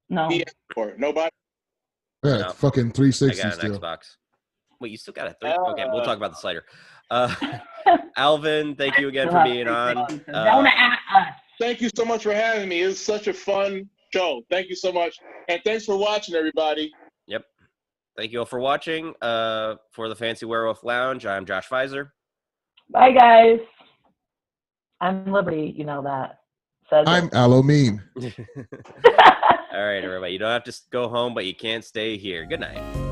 S2: No.
S4: PS4. Nobody.
S3: Yeah,
S1: no.
S3: Fucking 360
S1: I got an
S3: still.
S1: Xbox. Wait, you still got a 3? Okay, we'll talk about the slider. Alvin, thank you again for being on.
S4: Thank you so much for having me. It was such a fun show. Thank you so much. And thanks for watching, everybody.
S1: Yep. Thank you all for watching. For the Fancy Werewolf Lounge, I'm Josh Pfizer.
S2: Bye, guys. I'm Liberty. You know that.
S3: I'm Alomeen.
S1: All right, everybody. You don't have to go home, but you can't stay here. Good night.